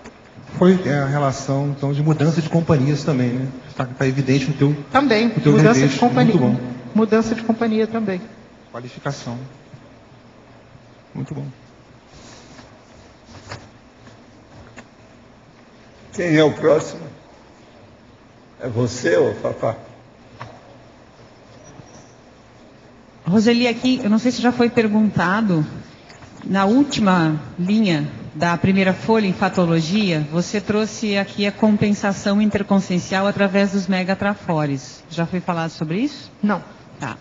Foi a relação, então, de mudança de companhias também, né? Está evidente no teu... Também, no teu mudança verbete. de companhia. Muito bom. Mudança de companhia também. Qualificação. Muito bom. Quem é o próximo? É você ou Fafá? Roseli, aqui, eu não sei se já foi perguntado, na última linha da primeira folha em fatologia, você trouxe aqui a compensação interconsciencial através dos megatrafores. Já foi falado sobre isso? Não. Tá.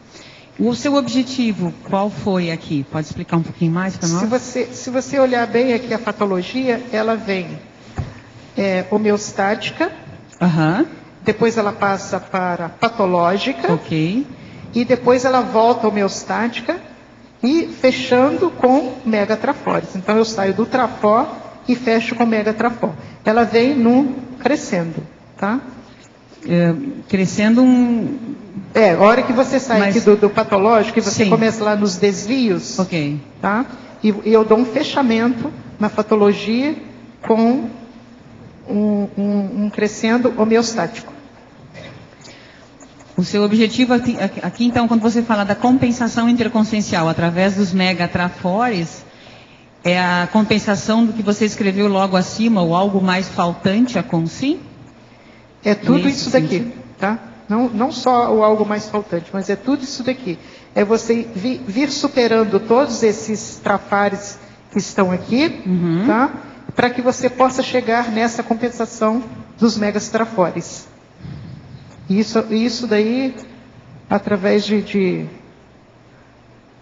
O seu objetivo, qual foi aqui? Pode explicar um pouquinho mais para nós? Se você olhar bem aqui a patologia, ela vem homeostática, depois ela passa para patológica, e depois ela volta homeostática e fechando com mega trafores. Então eu saio do trafor e fecho com mega trafor. Ela vem no crescendo, tá? Crescendo a hora que você sai aqui do patológico e você Sim. começa lá nos desvios, Ok. tá? E eu dou um fechamento na patologia com um crescendo homeostático. O seu objetivo aqui, então, quando você fala da compensação interconsciencial através dos megatrafores, é a compensação do que você escreveu logo acima, o algo mais faltante a consi? É tudo isso daqui, tá? Não só o algo mais faltante, mas é tudo isso daqui. É você vir superando todos esses trafares que estão aqui, tá? Para que você possa chegar nessa compensação dos megas trafores. Isso daí, através de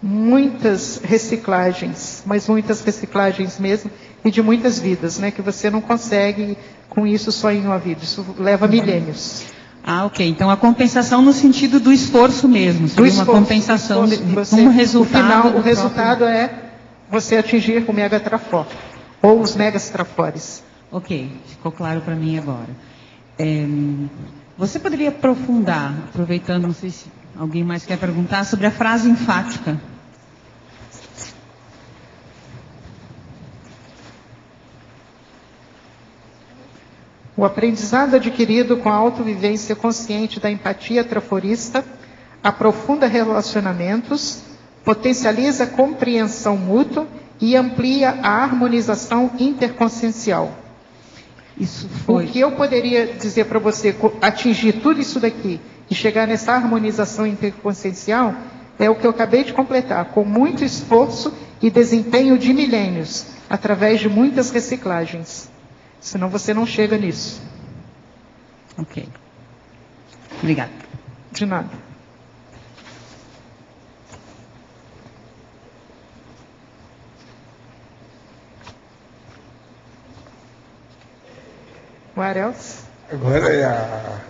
muitas reciclagens, mas muitas reciclagens mesmo, e de muitas vidas, né? Que você não consegue com isso só em uma vida, isso leva milênios. Ah, ok. Então a compensação no sentido do esforço mesmo, seria uma compensação como resultado. O resultado é você atingir o mega trafor, ou os megas trafores. Ok, ficou claro para mim agora. Você poderia aprofundar, aproveitando, não sei se alguém mais quer perguntar, sobre a frase enfática? O aprendizado adquirido com a autovivência consciente da empatia traforista aprofunda relacionamentos, potencializa a compreensão mútua e amplia a harmonização interconsciencial. Isso foi. O que eu poderia dizer para você, atingir tudo isso daqui e chegar nessa harmonização interconsciencial, é o que eu acabei de completar, com muito esforço e desempenho de milênios, através de muitas reciclagens. Senão você não chega nisso. Ok. Obrigada. De nada. What else? Agora é a...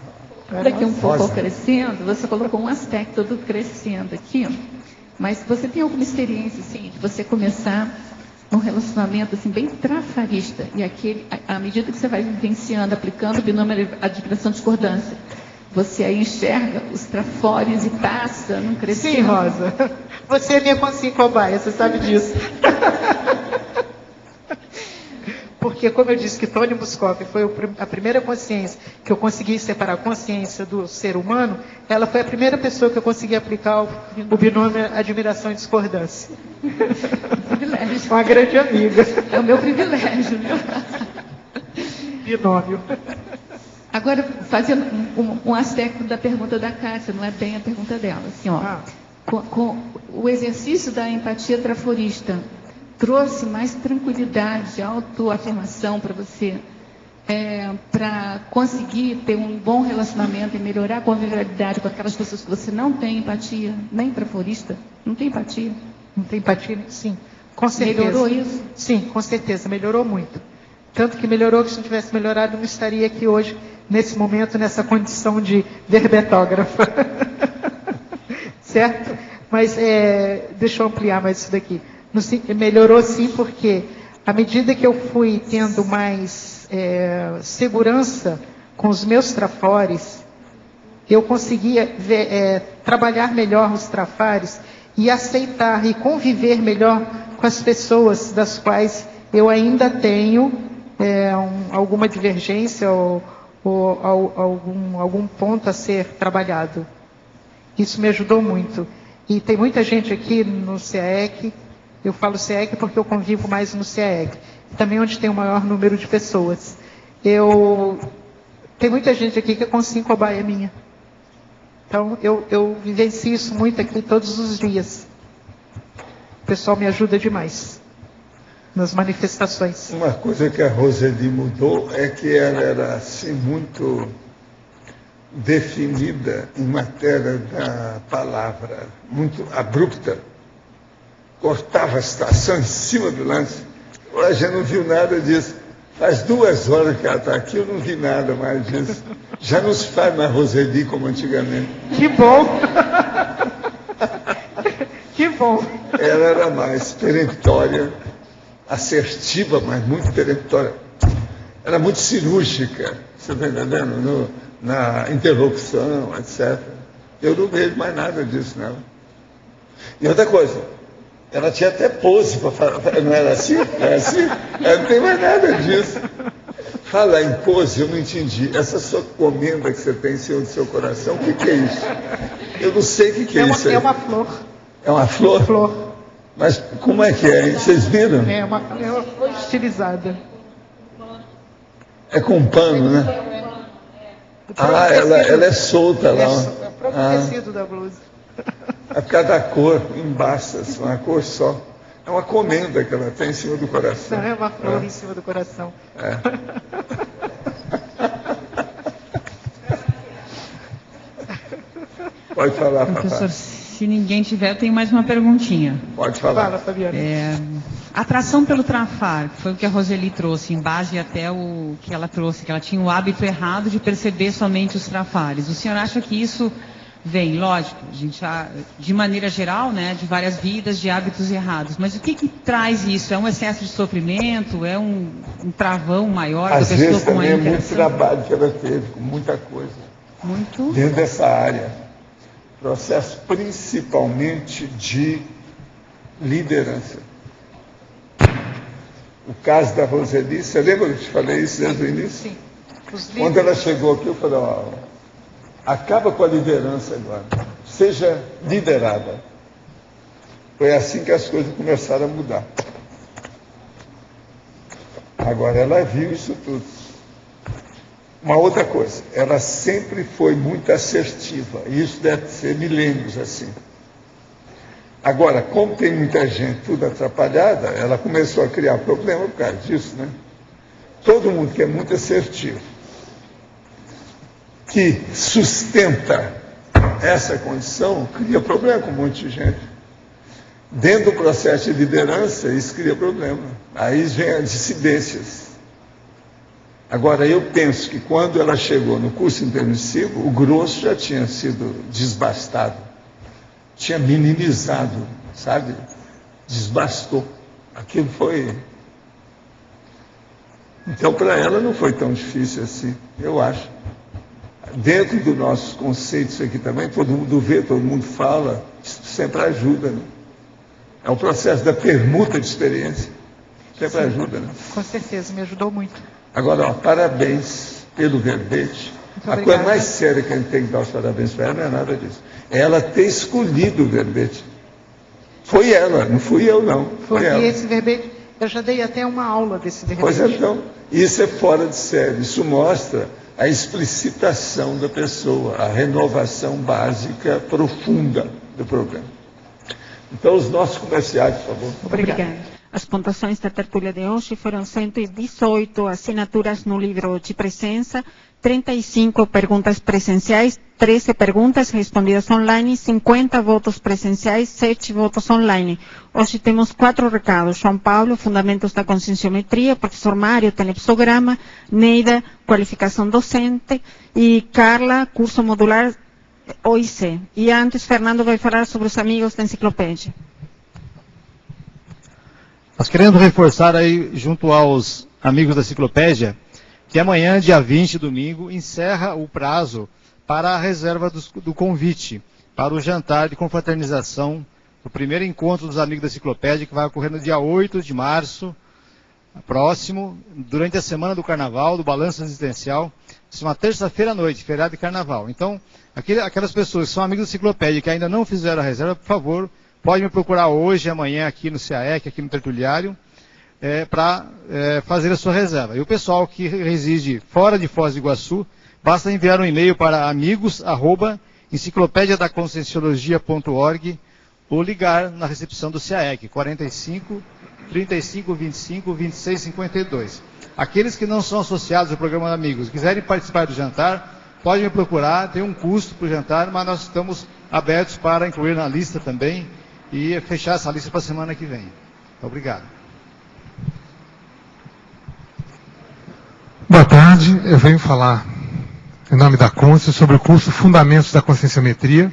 Daqui um pouco ao Rosa. crescendo, você colocou um aspecto do crescendo aqui, mas você tem alguma experiência, assim, de você começar um relacionamento, assim, bem trafarista, e à medida que você vai vivenciando, aplicando o binômio admiração-discordância, você aí enxerga os trafores e passa num crescendo. Sim, Rosa. Você é minha consciência cobaia, você sabe disso. Porque, como eu disse, que Tony Muscoff foi a primeira consciência que eu consegui separar a consciência do ser humano, ela foi a primeira pessoa que eu consegui aplicar o binômio admiração e discordância. Privilégio. Uma grande amiga. É o meu privilégio, viu? Binômio. Agora, fazendo um aspecto da pergunta da Cássia, não é bem a pergunta dela. Assim, ó, com o exercício da empatia traforista, trouxe mais tranquilidade, autoafirmação para você, para conseguir ter um bom relacionamento e melhorar a convivialidade com aquelas pessoas que você não tem empatia, nem traforista, não tem empatia. Não tem empatia? Sim, com certeza. Melhorou isso? Sim, com certeza, melhorou muito. Tanto que melhorou que se não tivesse melhorado, eu não estaria aqui hoje, nesse momento, nessa condição de verbetógrafa. Certo? Mas deixa eu ampliar mais isso daqui. Melhorou sim, porque à medida que eu fui tendo mais segurança com os meus trafores, eu conseguia trabalhar melhor os trafares e aceitar e conviver melhor com as pessoas das quais eu ainda tenho alguma divergência ou algum ponto a ser trabalhado. Isso me ajudou muito. E tem muita gente aqui no CAEC. Eu falo CAEC porque eu convivo mais no CAEC, também onde tem o maior número de pessoas. Tem muita gente aqui que é consciência cobaia minha. Então, eu vivencio isso muito aqui todos os dias. O pessoal me ajuda demais nas manifestações. Uma coisa que a Roseli mudou é que ela era assim muito definida em matéria da palavra, muito abrupta. Cortava a situação em cima do lance. Hoje eu não viu nada disso. Faz 2 horas que ela está aqui, eu não vi nada mais disso. Já não se faz mais Roseli como antigamente. Que bom! Que bom. Ela era mais peremptória, assertiva, mas muito peremptória. Era muito cirúrgica, você está entendendo? Na interlocução, etc. Eu não vejo mais nada disso nela. E outra coisa, ela tinha até pose para falar, não era assim? Era assim? Ela não tem mais nada disso. Falar em pose, eu não entendi. Essa sua comenda que você tem em cima do seu coração, o que é isso? Eu não sei o que é isso aí. É uma flor. É uma flor? Flor. Mas como é que é, hein? Vocês viram? É uma flor estilizada. É com pano, né? Ah, ela é solta lá. É o próprio tecido da blusa. É por causa da cor, embaixo, assim, uma cor só. É uma comenda que ela tem em cima do coração. Não, é uma flor em cima do coração. É. Pode falar, professor, papai. se ninguém tiver, eu tenho mais uma perguntinha. Pode falar. Fala, Fabiana. Atração pelo trafar, que foi o que a Roseli trouxe, em base até o que ela trouxe, que ela tinha o hábito errado de perceber somente os trafares. O senhor acha que isso vem, lógico, a gente já, de maneira geral, né, de várias vidas, de hábitos errados, mas o que traz isso? É um excesso de sofrimento? É um travão maior Às da pessoa vezes com a também é muito interação? trabalho que ela teve, com muita coisa. Muito? Dentro dessa área. Processo principalmente de liderança. O caso da Roseli, você lembra que eu te falei isso desde o início? Sim. Quando ela chegou aqui, eu falei, ó, acaba com a liderança agora. Seja liderada. Foi assim que as coisas começaram a mudar. Agora ela viu isso tudo. Uma outra coisa, ela sempre foi muito assertiva. E isso deve ser milênios assim. Agora, como tem muita gente tudo atrapalhada, ela começou a criar problema por causa disso, né? Todo mundo que é muito assertivo, que sustenta essa condição, cria problema com um monte de gente. Dentro do processo de liderança, isso cria problema. Aí vem as dissidências. Agora, eu penso que quando ela chegou no curso intermissivo, o grosso já tinha sido desbastado. Tinha minimizado, sabe? Desbastou. Aquilo foi... Então, para ela não foi tão difícil assim, eu acho. Dentro dos nossos conceitos aqui também, todo mundo vê, todo mundo fala, isso sempre ajuda, né? É um processo da permuta de experiência. Sempre ajuda, né? Com certeza, me ajudou muito. Agora, ó, parabéns pelo verbete. A coisa mais séria que a gente tem que dar os parabéns para ela não é nada disso. É ela ter escolhido o verbete. Foi ela, não fui eu, não. Foi ela. E esse verbete, eu já dei até uma aula desse verbete. Pois então, isso é fora de série. Isso mostra a explicitação da pessoa, a renovação básica profunda do programa. Então, os nossos comerciais, por favor. Obrigada. As pontuações da tertúlia de hoje foram 118 assinaturas no livro de presença, 35 perguntas presenciais, 13 perguntas respondidas online, 50 votos presenciais, 7 votos online. Hoje temos 4 recados. João Paulo, Fundamentos da Conscienciometria, professor Mário, Telepsograma, Neida, Qualificação Docente, e Carla, Curso Modular OIC. E antes, Fernando vai falar sobre os amigos da enciclopédia. Nós queremos reforçar aí, junto aos amigos da enciclopédia, que amanhã, dia 20, domingo, encerra o prazo para a reserva do convite, para o jantar de confraternização, o primeiro encontro dos amigos da enciclopédia, que vai ocorrer no dia 8 de março, próximo, durante a semana do Carnaval, do Balanço Existencial, isso é uma terça-feira à noite, feriado de Carnaval. Então, aquelas pessoas que são amigos da enciclopédia e que ainda não fizeram a reserva, por favor, pode me procurar hoje, amanhã, aqui no CAEC, aqui no Tertuliário, para fazer a sua reserva. E o pessoal que reside fora de Foz do Iguaçu, basta enviar um e-mail para amigos@enciclopediadaconscienciologia.org ou ligar na recepção do CAEC, 45 35 25 26 52. Aqueles que não são associados ao programa de amigos, quiserem participar do jantar, podem me procurar, tem um custo para o jantar, mas nós estamos abertos para incluir na lista também, e fechar essa lista para a semana que vem. Obrigado. Boa tarde, eu venho falar em nome da Consciência sobre o curso Fundamentos da Conscienciometria,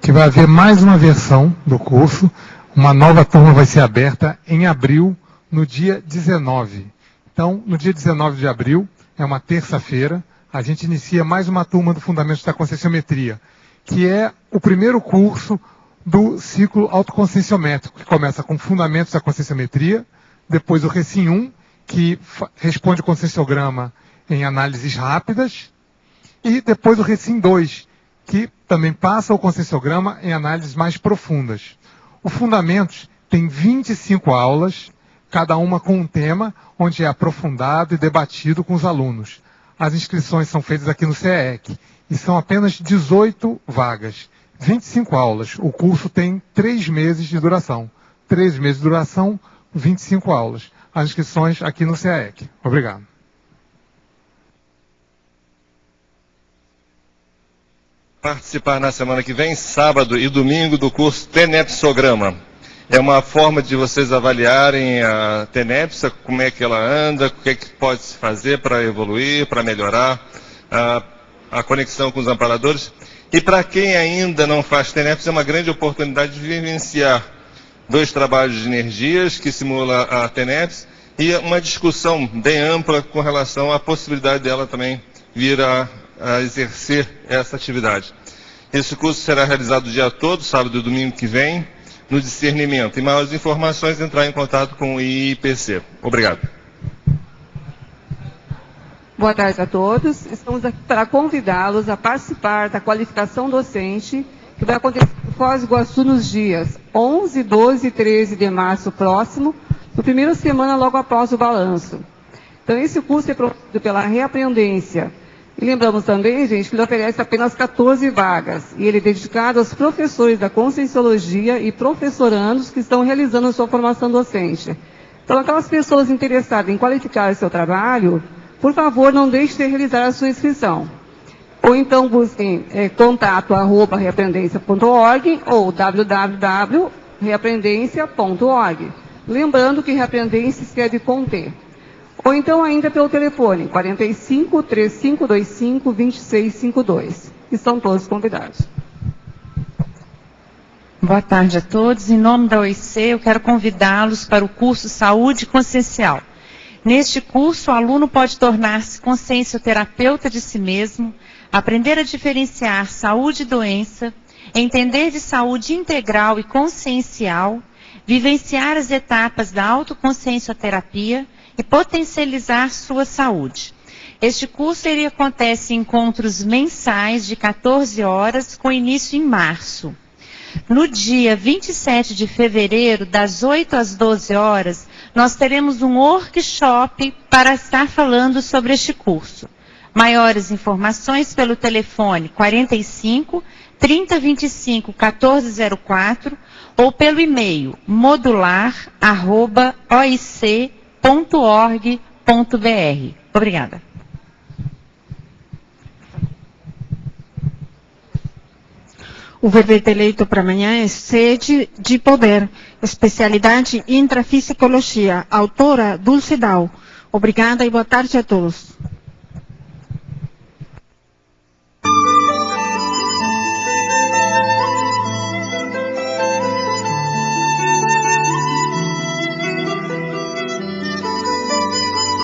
que vai haver mais uma versão do curso. Uma nova turma vai ser aberta em abril, no dia 19. Então, no dia 19 de abril, é uma terça-feira, a gente inicia mais uma turma do Fundamentos da Conscienciometria, que é o primeiro curso do ciclo autoconscienciométrico, que começa com Fundamentos da Conscienciometria, depois o Recim 1, que responde o conscienciograma em análises rápidas, e depois o Recim 2, que também passa o conscienciograma em análises mais profundas. O Fundamentos tem 25 aulas, cada uma com um tema, onde é aprofundado e debatido com os alunos. As inscrições são feitas aqui no CEEC, e são apenas 18 vagas, 25 aulas. O curso tem 3 meses de duração. 3 meses de duração, 25 aulas. As inscrições aqui no CEEC. Obrigado. Participar na semana que vem, sábado e domingo, do curso Tenepsograma. É uma forma de vocês avaliarem a TENEPS, como é que ela anda, o que é que pode se fazer para evoluir, para melhorar a conexão com os amparadores. E para quem ainda não faz TENEPS, é uma grande oportunidade de vivenciar 2 trabalhos de energias que simula a TENEPS e uma discussão bem ampla com relação à possibilidade dela também vir a exercer essa atividade. Esse curso será realizado o dia todo, sábado e domingo que vem, no discernimento. E maiores informações, entrar em contato com o IIPC. Obrigado. Boa tarde a todos. Estamos aqui para convidá-los a participar da qualificação docente que vai acontecer em Foz do Iguaçu nos dias 11, 12 e 13 de março próximo, no primeira semana logo após o balanço. Então, esse curso é promovido pela Reaprendência. E lembramos também, gente, que ele oferece apenas 14 vagas. E ele é dedicado aos professores da Conscienciologia e professorandos que estão realizando a sua formação docente. Então, aquelas pessoas interessadas em qualificar o seu trabalho, por favor, não deixe de realizar a sua inscrição. Ou então busquem contato@reaprendência.org ou www.reaprendência.org. Lembrando que Reaprendência escreve com T. Ou então ainda pelo telefone 45 3525 2652. Estão todos convidados. Boa tarde a todos. Em nome da OIC, eu quero convidá-los para o curso Saúde Consciencial. Neste curso, o aluno pode tornar-se consciencioterapeuta de si mesmo, aprender a diferenciar saúde e doença, entender de saúde integral e consciencial, vivenciar as etapas da autoconsciencioterapia e potencializar sua saúde. Este curso acontece em encontros mensais de 14 horas, com início em março. No dia 27 de fevereiro, das 8 às 12 horas, nós teremos um workshop para estar falando sobre este curso. Maiores informações pelo telefone 45 3025 1404 ou pelo e-mail modular@oic.org.br. Obrigada. O verbete eleito para amanhã é Sede de Poder, especialidade intrafisicologia, autora Dulce Dal. Obrigada e boa tarde a todos.